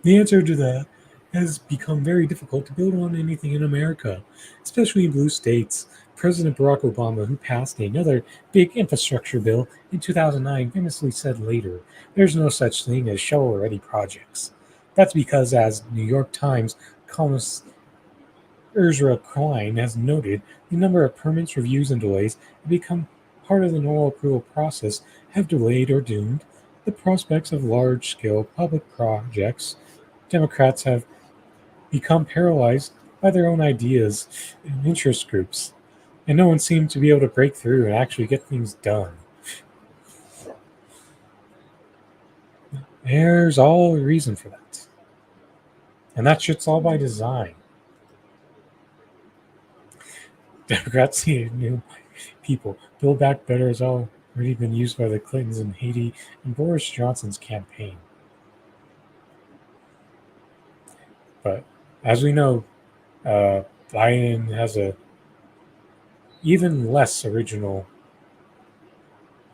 The answer to that has become very difficult to build on anything in America, especially in blue states. President Barack Obama, who passed another big infrastructure bill in 2009, famously said later, "There's no such thing as shovel-ready projects." That's because, as New York Times columnist Ezra Klein has noted, the number of permits, reviews, and delays have become part of the normal approval process, have delayed or doomed the prospects of large-scale public projects. Democrats have become paralyzed by their own ideas and interest groups, and no one seemed to be able to break through and actually get things done. There's all a reason for that. And that shit's all by design. Democrats need a new people. Build Back Better has already been used by the Clintons in Haiti and Boris Johnson's campaign. But as we know, Biden has a even less original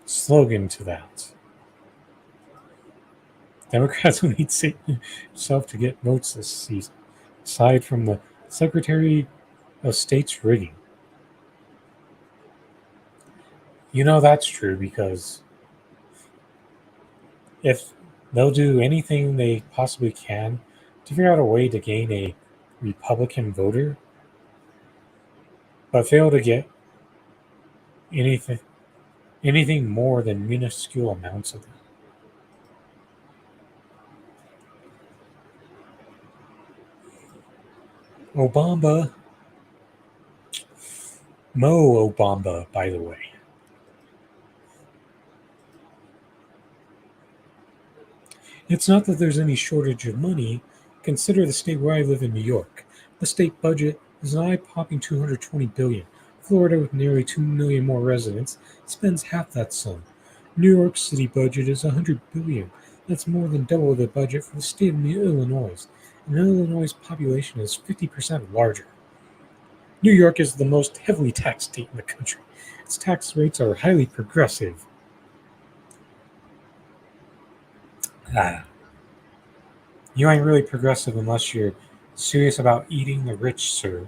slogan to that. Democrats will need Satan himself to get votes this season, aside from the Secretary of State's rigging. You know that's true because if they'll do anything they possibly can to figure out a way to gain a Republican voter, but fail to get anything anything more than minuscule amounts of them. Obama, Mo Obama, by the way. It's not that there's any shortage of money. Consider the state where I live in New York. The state budget is an eye-popping $220 billion. Florida, with nearly 2 million more residents, spends half that sum. New York City budget is $100 billion. That's more than double the budget for the state of Illinois. And Illinois' population is 50% larger. New York is the most heavily taxed state in the country. Its tax rates are highly progressive. You ain't really progressive unless you're serious about eating the rich, sir.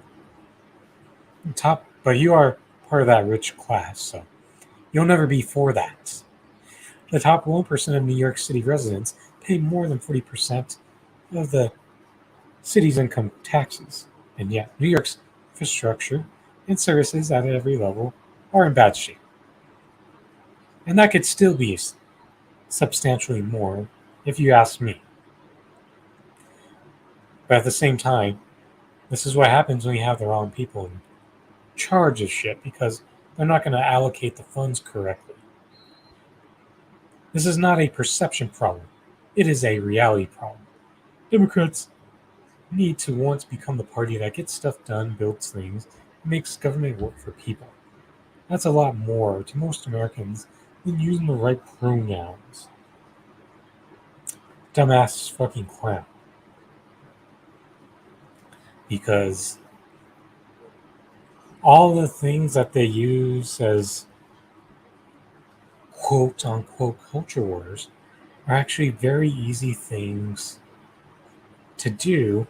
But you are part of that rich class, so you'll never be for that. The top 1% of New York City residents pay more than 40% of the city's income taxes, and yet New York's infrastructure and services at every level are in bad shape. And that could still be substantially more, if you ask me. But at the same time, this is what happens when you have the wrong people in charge of shit because they're not going to allocate the funds correctly. This is not a perception problem. It is a reality problem. Democrats need to once become the party that gets stuff done, builds things, and makes government work for people. That's a lot more to most Americans than using the right pronouns. Dumbass fucking clown. Because all the things that they use as quote unquote culture wars are actually very easy things to do,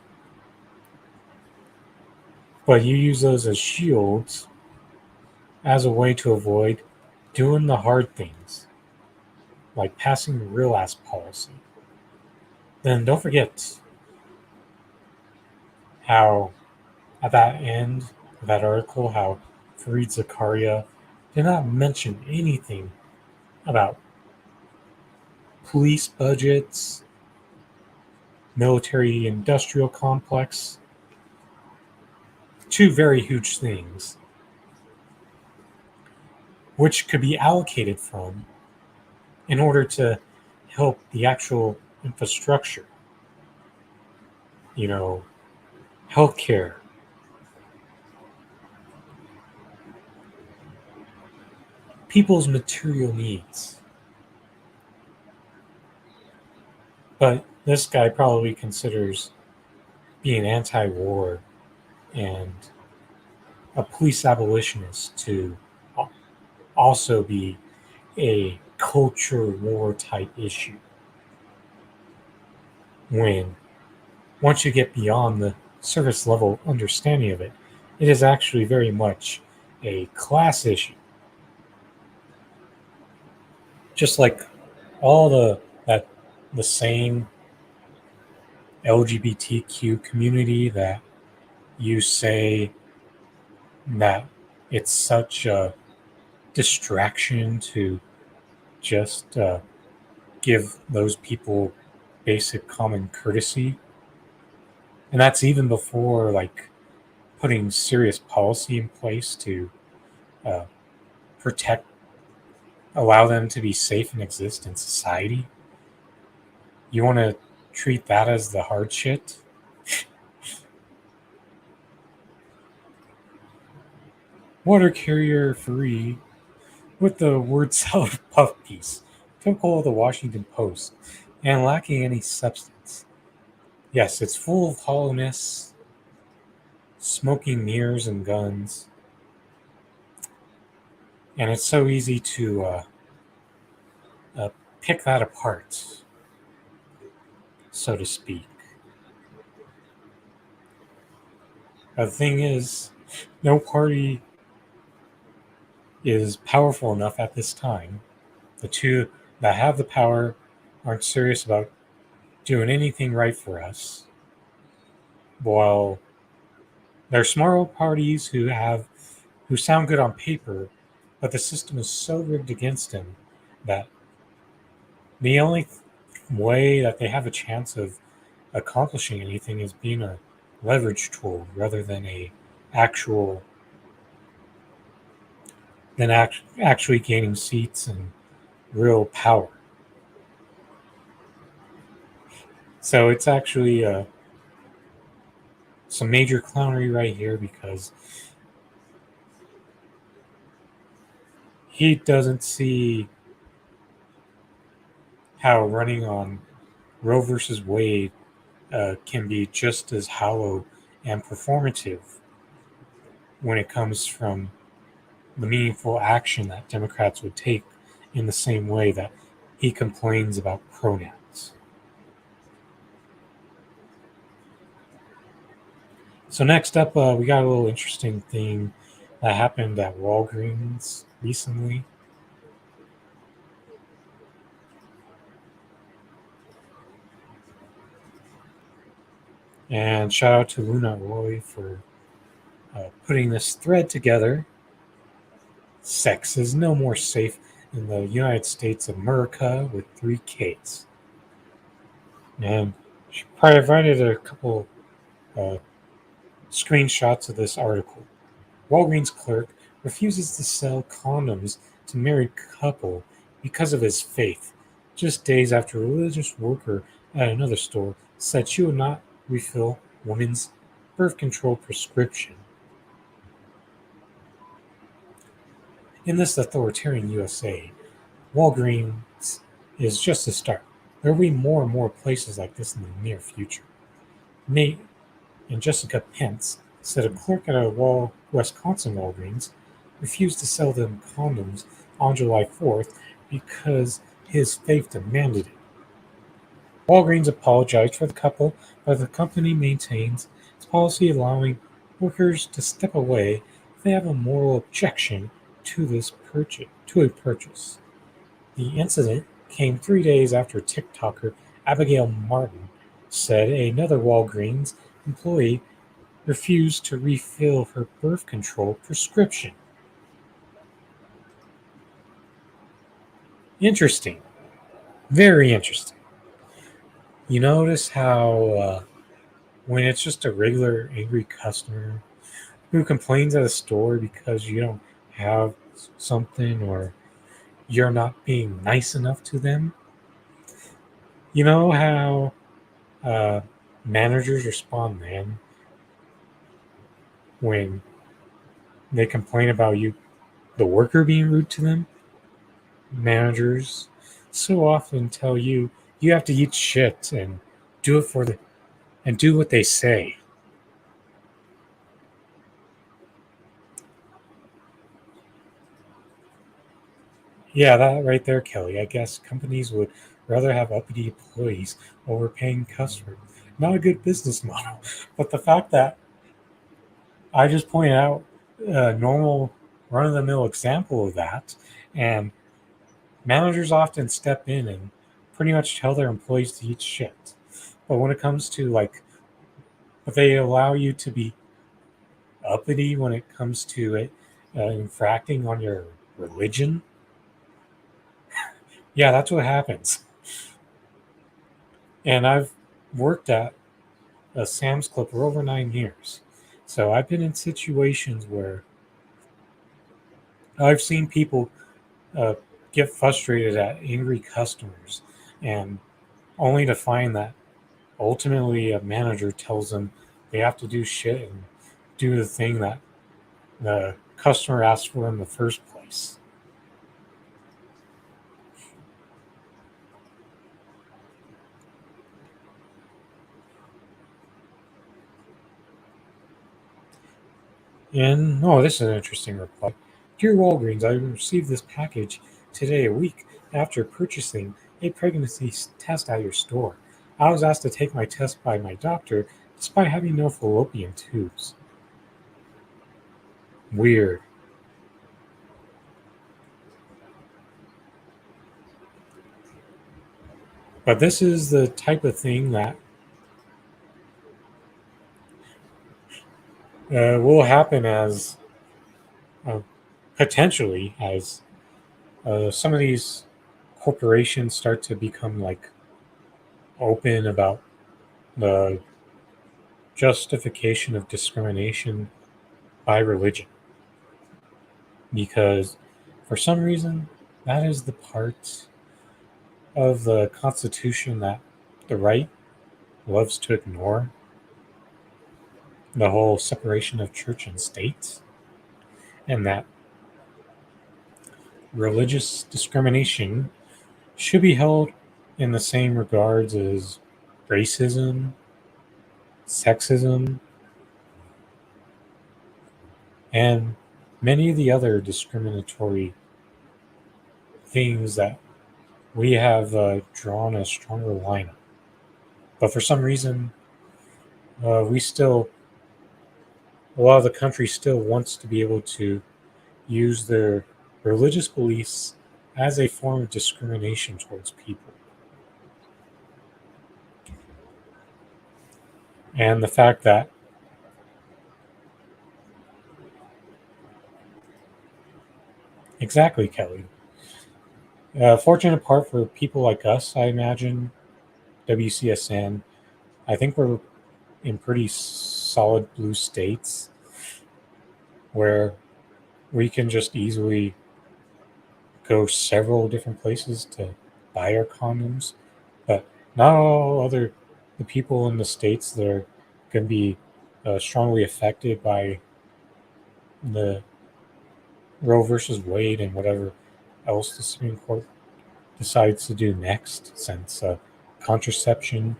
but you use those as shields as a way to avoid doing the hard things, like passing real ass policy. Then don't forget how, at that end of that article, how Fareed Zakaria did not mention anything about police budgets, military industrial complex, two very huge things, which could be allocated from in order to help the actual infrastructure, healthcare, people's material needs. But this guy probably considers being anti-war and a police abolitionist to also be a culture war type issue. When once you get beyond the surface level understanding of it, it is actually very much a class issue. Just like all the same LGBTQ community that you say that it's such a distraction to just give those people basic common courtesy. And that's even before like putting serious policy in place to uh, allow them to be safe and exist in society. You want to treat that as the hard shit? Water carrier free with the word salad puff piece, typical of the Washington Post, and lacking any substance. Yes, it's full of hollowness, smoking mirrors and guns, and it's so easy to uh, pick that apart, so to speak. The thing is, no party is powerful enough at this time. The two that have the power aren't serious about doing anything right for us, while there are smaller parties who sound good on paper, but the system is so rigged against them that the only way that they have a chance of accomplishing anything is being a leverage tool rather than a actual actually gaining seats and real power. So it's actually some major clownery right here because he doesn't see how running on Roe versus Wade can be just as hollow and performative when it comes from the meaningful action that Democrats would take in the same way that he complains about pronouns. So next up, we got a little interesting thing that happened at Walgreens recently. And shout out to Luna Roy for putting this thread together. Sex is no more safe in the United States of America with 3 Ks. And she provided a couple uh, screenshots of this article. Walgreens clerk refuses to sell condoms to married couple because of his faith, just days after a religious worker at another store said she would not refill woman's birth control prescription. In this authoritarian USA, Walgreens is just a start. There will be more and more places like this in the near future. Nate and Jessica Pence said a clerk at a Wisconsin Walgreens refused to sell them condoms on July 4th because his faith demanded it. Walgreens apologized for the couple, but the company maintains its policy allowing workers to step away if they have a moral objection to a purchase. The incident came 3 days after TikToker Abigail Martin said another Walgreens employee refused to refill her birth control prescription. Interesting. Very interesting. You notice how when it's just a regular angry customer who complains at a store because you don't have something or you're not being nice enough to them, you know how uh, managers respond then when they complain about the worker being rude to them? Managers so often tell you you have to eat shit and do it for the and do what they say. Yeah, that right there, Kelly. I guess companies would rather have uppity employees over paying customers. Not a good business model. But the fact that I just pointed out a normal run of the mill example of that, and managers often step in and pretty much tell their employees to eat shit. But when it comes to but they allow you to be uppity when it comes to it infracting on your religion. Yeah, that's what happens. And I've worked at a Sam's Club for over 9 years. So I've been in situations where I've seen people uh, get frustrated at angry customers and only to find that ultimately a manager tells them they have to do shit and do the thing that the customer asked for in the first place. And, oh, this is an interesting reply. Dear Walgreens, I received this package today, a week after purchasing a pregnancy test at your store. I was asked to take my test by my doctor despite having no fallopian tubes. Weird. But this is the type of thing that will happen as uh, potentially as some of these corporations start to become like open about the justification of discrimination by religion, because for some reason that is the part of the Constitution that the right loves to ignore, the whole separation of church and state, and that religious discrimination should be held in the same regards as racism, sexism, and many of the other discriminatory things that we have drawn a stronger line on. But for some reason, we still, a lot of the country still wants to be able to use their religious beliefs as a form of discrimination towards people. And the fact that, exactly, Kelly, fortunate part for people like us, I imagine, WCSN, I think we're in pretty solid blue states where we can just easily go several different places to buy our condoms, but not all other the people in the states that are going to be strongly affected by the Roe versus Wade and whatever else the Supreme Court decides to do next, since contraception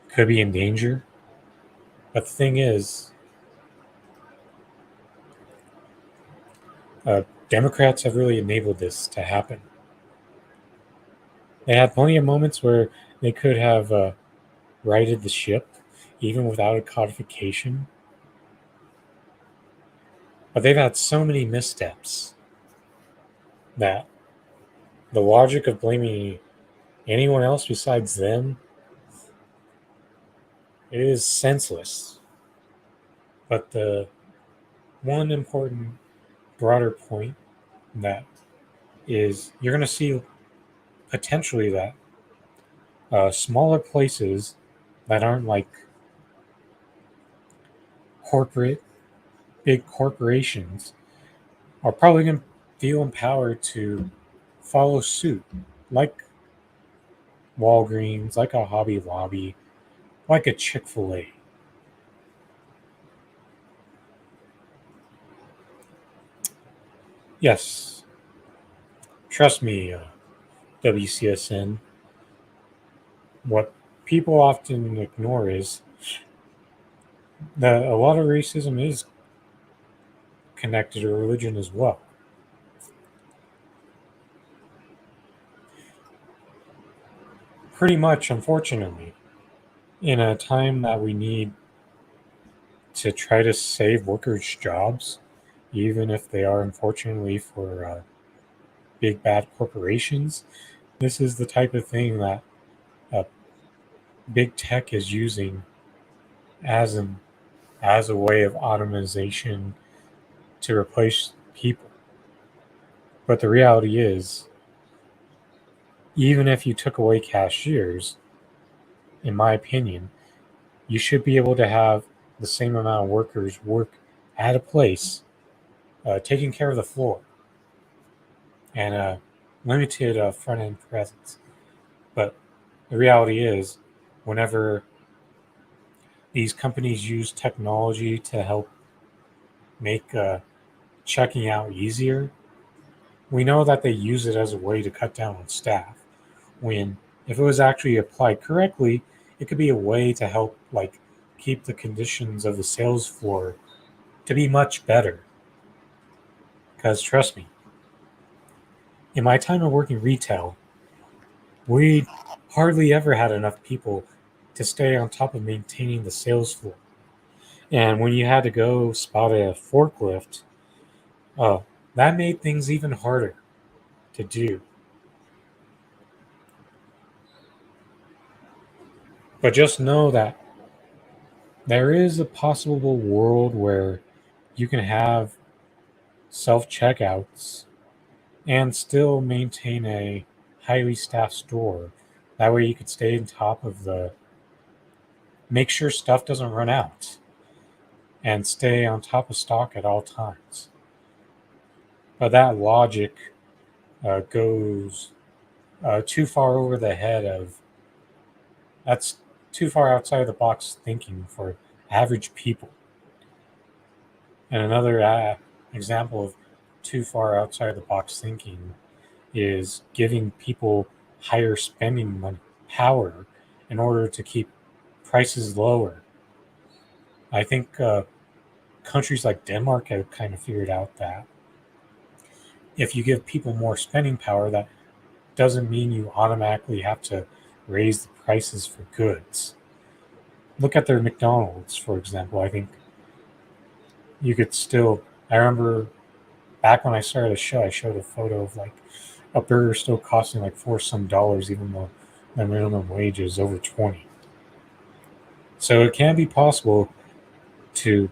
could be in danger. But the thing is, Democrats have really enabled this to happen. They had plenty of moments where they could have righted the ship, even without a codification. But they've had so many missteps that the logic of blaming anyone else besides them is senseless. But the one important broader point that is you're going to see potentially that smaller places that aren't like corporate, big corporations are probably going to feel empowered to follow suit, like Walgreens, like a Hobby Lobby, like a Chick-fil-A. Yes, trust me, WCSN. What people often ignore is that a lot of racism is connected to religion as well. Pretty much, unfortunately, in a time that we need to try to save workers' jobs, even if they are unfortunately for big bad corporations, this is the type of thing that uh, big tech is using as an as a way of automation to replace people. But the reality is, even if you took away cashiers, in my opinion, you should be able to have the same amount of workers work at a place, taking care of the floor and limited front end presence. But the reality is, whenever these companies use technology to help make checking out easier, we know that they use it as a way to cut down on staff. When if it was actually applied correctly, it could be a way to help keep the conditions of the sales floor to be much better. Because trust me, in my time of working retail, we hardly ever had enough people to stay on top of maintaining the sales floor. And when you had to go spot a forklift, uh, that made things even harder to do. But just know that there is a possible world where you can have self checkouts and still maintain a highly staffed store. That way you could stay on top of make sure stuff doesn't run out and stay on top of stock at all times. But that logic goes too far over the head of that's too far outside of the box thinking for average people. And another example of too far outside the box thinking is giving people higher spending money, power in order to keep prices lower. I think countries like Denmark have kind of figured out that if you give people more spending power, that doesn't mean you automatically have to raise the prices for goods. Look at their McDonald's, for example. I think you could still. I remember back when I started the show, I showed a photo of a burger still costing like four some dollars, even though the minimum wage is over 20. So it can be possible to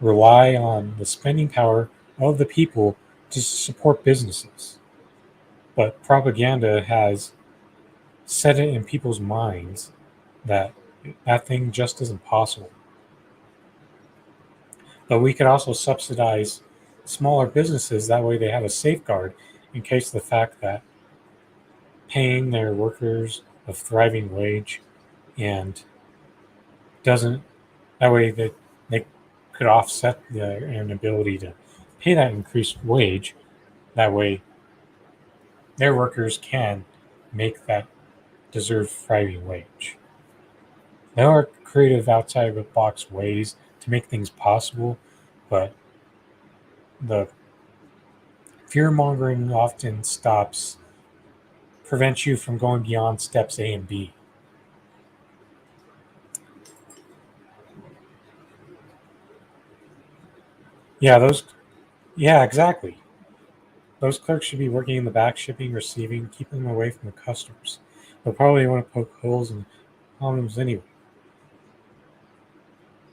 rely on the spending power of the people to support businesses. But propaganda has set it in people's minds that that thing just isn't possible. But we could also subsidize smaller businesses. That way they have a safeguard in case of the fact that paying their workers a thriving wage and doesn't, that way that they could offset their inability to pay that increased wage. That way their workers can make that deserved thriving wage. There are creative outside of the box ways to make things possible, but the fear mongering often prevents you from going beyond steps A and B. Yeah, yeah, exactly. Those clerks should be working in the back, shipping, receiving, keeping them away from the customers. They'll probably want to poke holes in condoms anyway.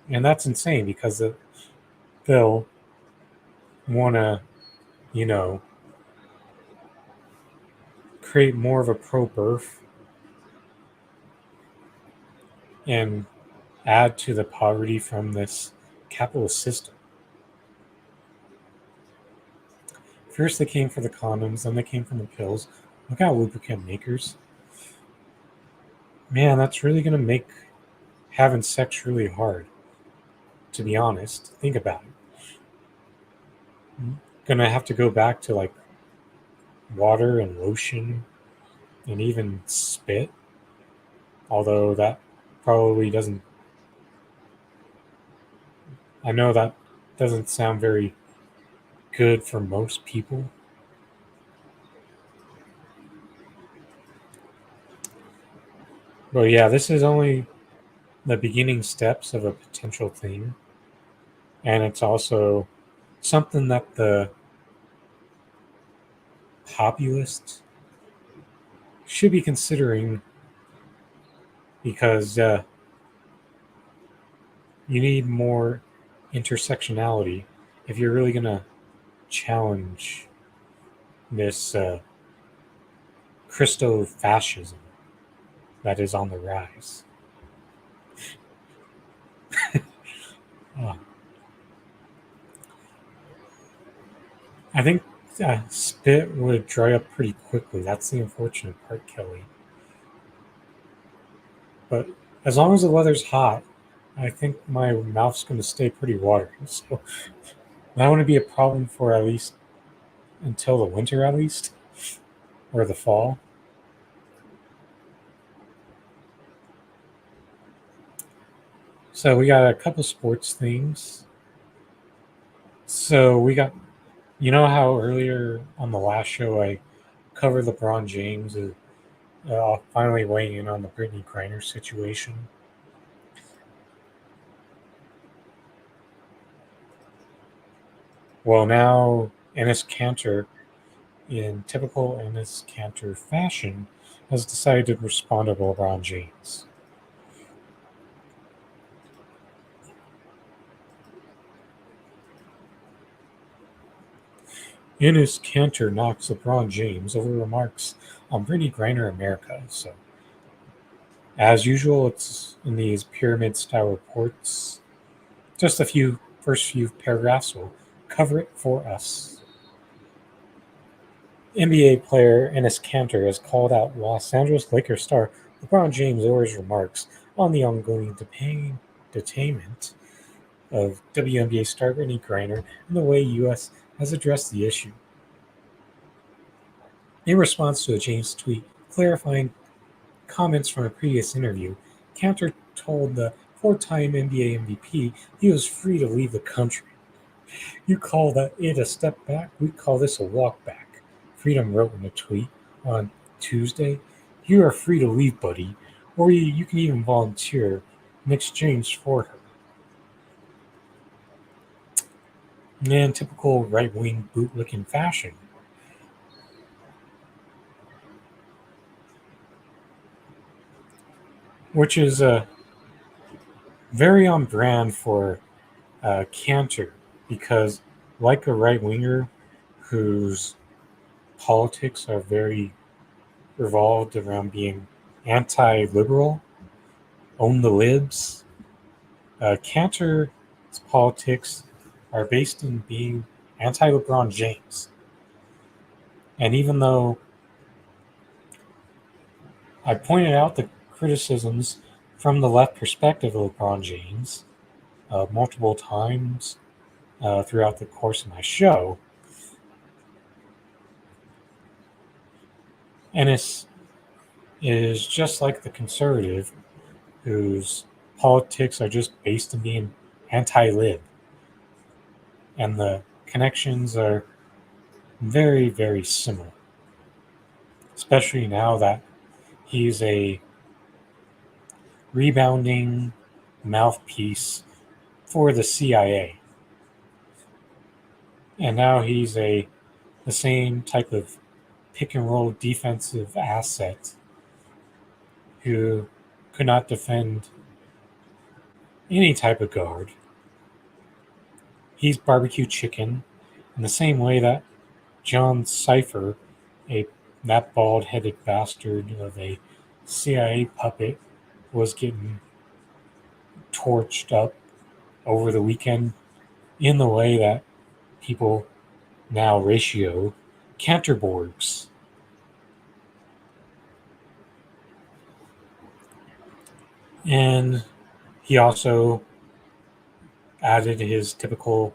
And that's insane because they'll want to, you know, create more of a pro birth and add to the poverty from this capitalist system. First, they came for the condoms, then they came from the pills. Look at lubricant makers. Man, that's really going to make having sex really hard, to be honest. Think about it. Going to have to go back to water and lotion and even spit, although that probably doesn't. I know that doesn't sound very good for most people. But yeah, this is only the beginning steps of a potential thing. And it's also something that the populists should be considering because you need more intersectionality if you're really going to challenge this Christo-fascism that is on the rise. Uh, I think spit would dry up pretty quickly. That's the unfortunate part, Kelly. But as long as the weather's hot, I think my mouth's going to stay pretty watery. So, That wouldn't be a problem for at least until the winter, at least, or the fall. So we got a couple sports things. So we got, you know how earlier on the last show I covered LeBron James finally weighing in on the Brittany Griner situation. Well, now Ennis Cantor, in typical Ennis Cantor fashion, has decided to respond to LeBron James. Ennis Cantor knocks LeBron James over remarks on Brittany Griner America. So, as usual, it's in these pyramid-style reports. Just a few first few paragraphs will cover it for us. NBA player Ennis Cantor has called out Los Angeles Lakers star LeBron James over his remarks on the ongoing detainment of WNBA star Brittany Griner and the way U.S. has addressed the issue. In response to a James tweet clarifying comments from a previous interview, Cantor told the four-time NBA MVP he was free to leave the country. You call it a step back? We call this a walk back. Freedom wrote in a tweet on Tuesday. You are free to leave, buddy, or you can even volunteer in exchange for her. In typical right-wing bootlicking fashion, which is very on brand for Cantor, because like a right-winger whose politics are very revolved around being anti-liberal, own the libs. Cantor's politics are based in being anti LeBron James. And even though I pointed out the criticisms from the left perspective of LeBron James multiple times throughout the course of my show, Ennis is just like the conservative whose politics are just based in being anti lib. And the connections are very, very similar, especially now that he's a rebounding mouthpiece for the CIA. And now he's the same type of pick and roll defensive asset who could not defend any type of guard. He's barbecue chicken in the same way that John Cipher, a that bald-headed bastard of a CIA puppet, was getting torched up over the weekend in the way that people now ratio Canterborgs. And he also added his typical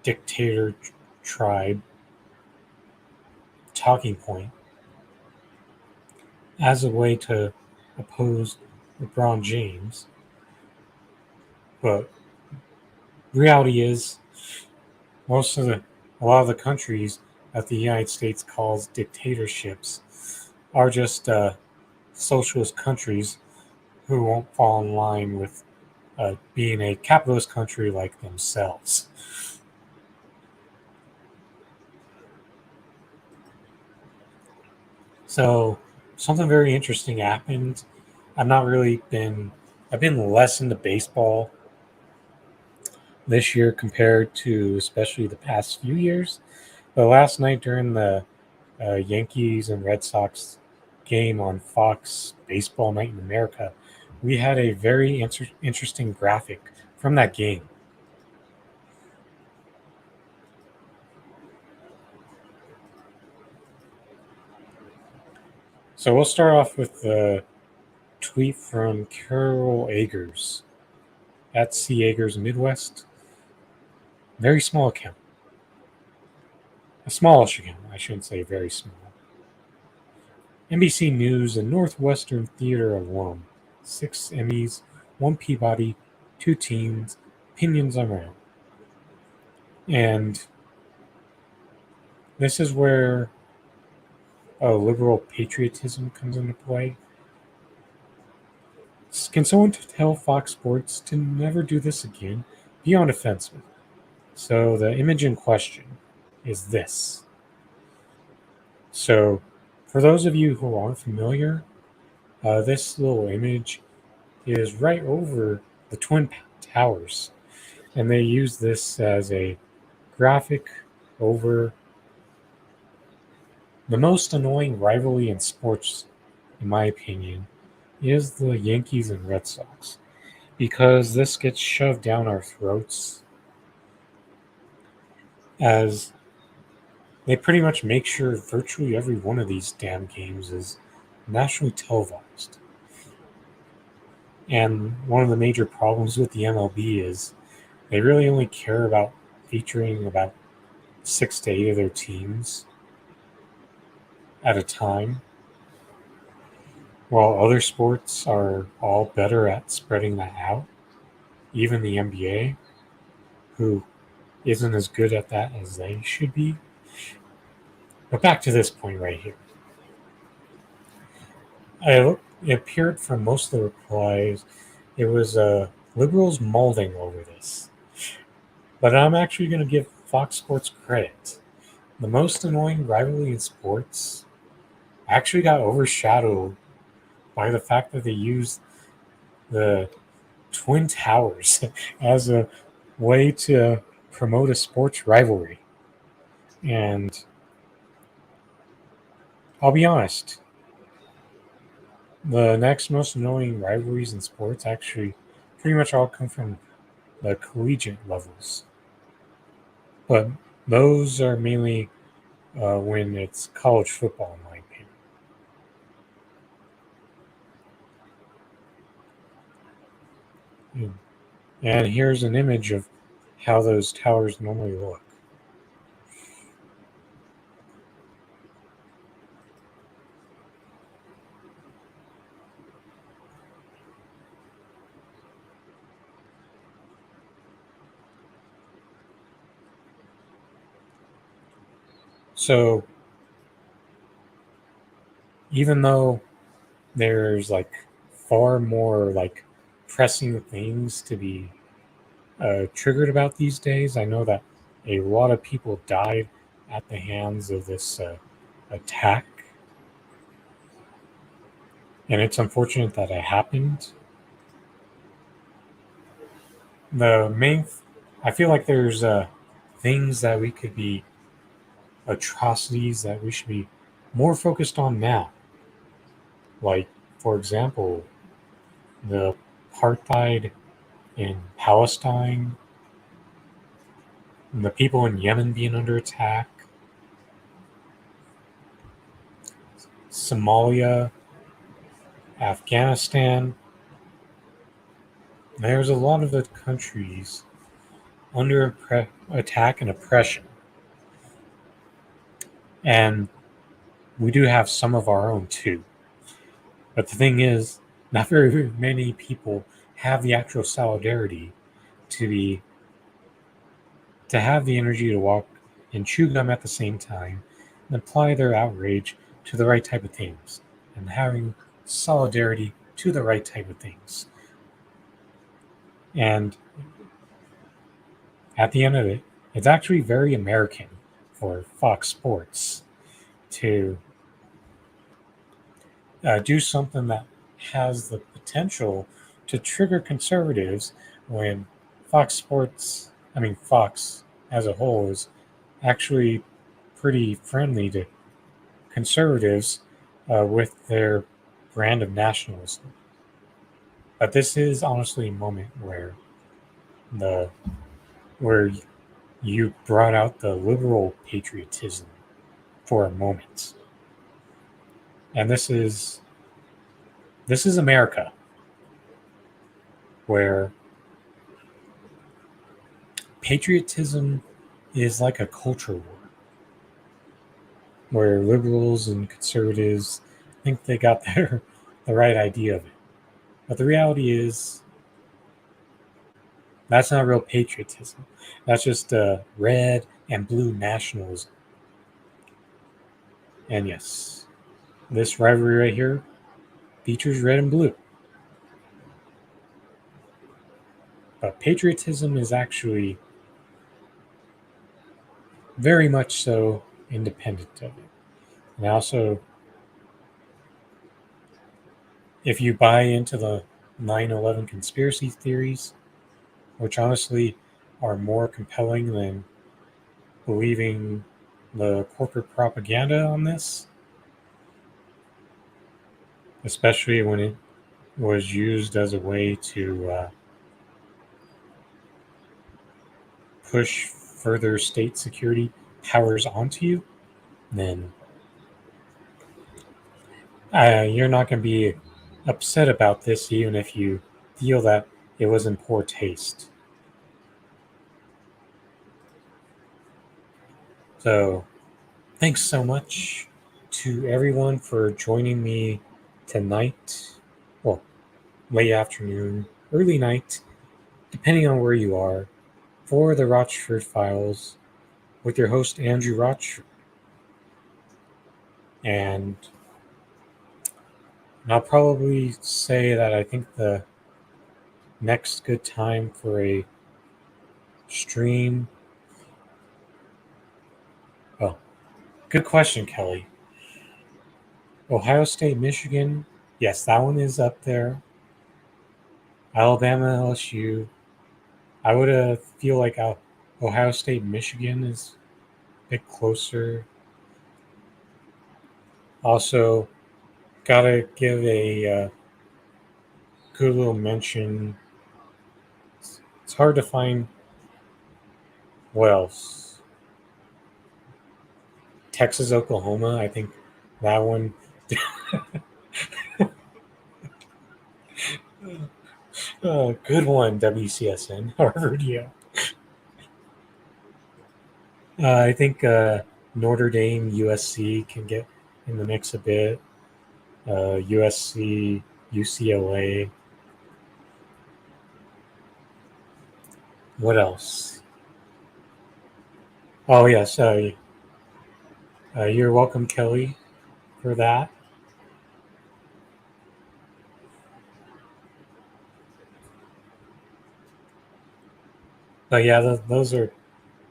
dictator tribe talking point as a way to oppose LeBron James. But reality is, a lot of the countries that the United States calls dictatorships are just socialist countries who won't fall in line with being a capitalist country like themselves. So something very interesting happened. I've been less into baseball this year compared to especially the past few years. But last night during the Yankees and Red Sox game on Fox Baseball Night in America, we had a very interesting graphic from that game. So we'll start off with the tweet from Carol Agers at C Agers Midwest. Very small account. a smallish account, I shouldn't say very small. NBC News and Northwestern Theater alone, 6 Emmys, 1 Peabody, 2 Teens, opinions on my own. And this is where liberal patriotism comes into play. Can someone tell Fox Sports to never do this again? Beyond offensive. So the image in question is this. So for those of you who aren't familiar, this little image is right over the Twin Towers. And they use this as a graphic over the most annoying rivalry in sports, in my opinion, is the Yankees and Red Sox. Because this gets shoved down our throats as they pretty much make sure virtually every one of these damn games is nationally televised. And one of the major problems with the MLB is they really only care about featuring about 6 to 8 of their teams at a time, while other sports are all better at spreading that out. Even the NBA, who isn't as good at that as they should be. But back to this point right here. It appeared from most of the replies, it was liberals molding over this. But I'm actually going to give Fox Sports credit. The most annoying rivalry in sports actually got overshadowed by the fact that they used the Twin Towers as a way to promote a sports rivalry. And I'll be honest, the next most annoying rivalries in sports actually pretty much all come from the collegiate levels. But those are mainly when it's college football, in my opinion. And here's an image of how those towers normally look. So even though there's like far more like pressing things to be triggered about these days, I know that a lot of people died at the hands of this attack, and it's unfortunate that it happened. The main, I feel like there's things that we could be atrocities that we should be more focused on now. Like, for example, the apartheid in Palestine, and the people in Yemen being under attack, Somalia, Afghanistan. There's a lot of the countries under attack and oppression. And we do have some of our own too. But the thing is, not very many people have the actual solidarity to be to have the energy to walk and chew gum at the same time and apply their outrage to the right type of things and having solidarity to the right type of things. And at the end of it, it's actually very American for Fox Sports to do something that has the potential to trigger conservatives when Fox as a whole is actually pretty friendly to conservatives with their brand of nationalism. But this is honestly a moment the where you brought out the liberal patriotism for a moment. And this is America, where patriotism is like a culture war. where liberals and conservatives think they got the right idea of it. But the reality is, that's not real patriotism. That's just red and blue nationalism. And yes, this rivalry right here features red and blue. But patriotism is actually very much so independent of it. And also, if you buy into the 9/11 conspiracy theories, which honestly are more compelling than believing the corporate propaganda on this, especially when it was used as a way to push further state security powers onto you, then you're not going to be upset about this, even if you feel that it was in poor taste. So, thanks so much to everyone for joining me tonight. Well, late afternoon, early night, depending on where you are, for the Rochford Files with your host, Andrew Rochford. And I'll probably say that I think the next good time for a stream. Oh, good question, Kelly. Ohio State, Michigan. Yes, that one is up there. Alabama, LSU. I would feel like Ohio State, Michigan is a bit closer. Also, gotta give a good little mention. It's hard to find what else. Texas, Oklahoma. I think that one. Good one, WCSN, Harvard, yeah. I think Notre Dame, USC can get in the mix a bit. USC, UCLA. What else? Oh, yes. You're welcome, Kelly, for that. But yeah, those are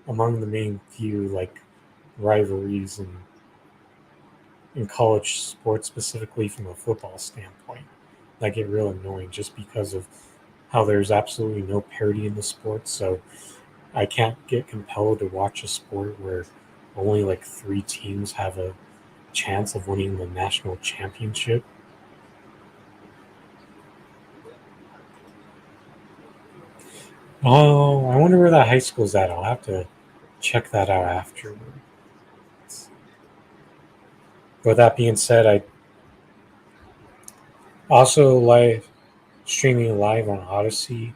among the main few like rivalries in college sports, specifically from a football standpoint, that get real annoying just because of how there's absolutely no parity in the sport. So I can't get compelled to watch a sport where only like three teams have a chance of winning the national championship. Oh, I wonder where that high school's at. I'll have to check that out afterwards. With that being said, I also live streaming live on Odyssey,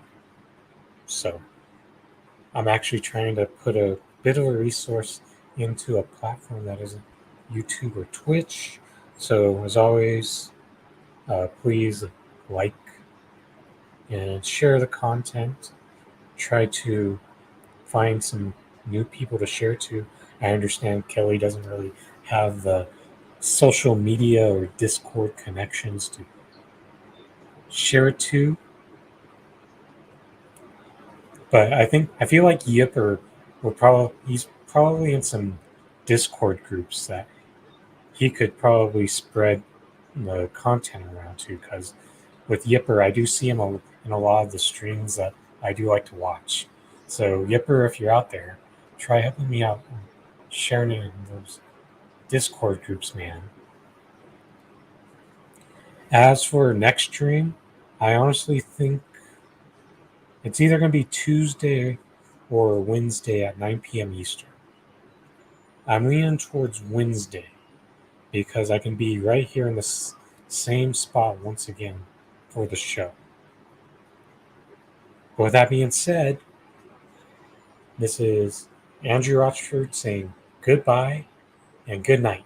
so I'm actually trying to put a bit of a resource into a platform that isn't YouTube or Twitch. So as always, please like and share the content. Try to find some new people to share to. I understand Kelly doesn't really have the social media or Discord connections to share it to, but I feel like Yipper he's probably in some Discord groups that he could probably spread the content around to. Because with Yipper, I do see him in a lot of the streams that I do like to watch. So Yipper, if you're out there, try helping me out and sharing it in those Discord groups, man. As for next stream, I honestly think it's either going to be Tuesday or Wednesday at 9 p.m. Eastern. I'm leaning towards Wednesday because I can be right here in the same spot once again for the show. But with that being said, this is Andrew Rochford saying goodbye and good night.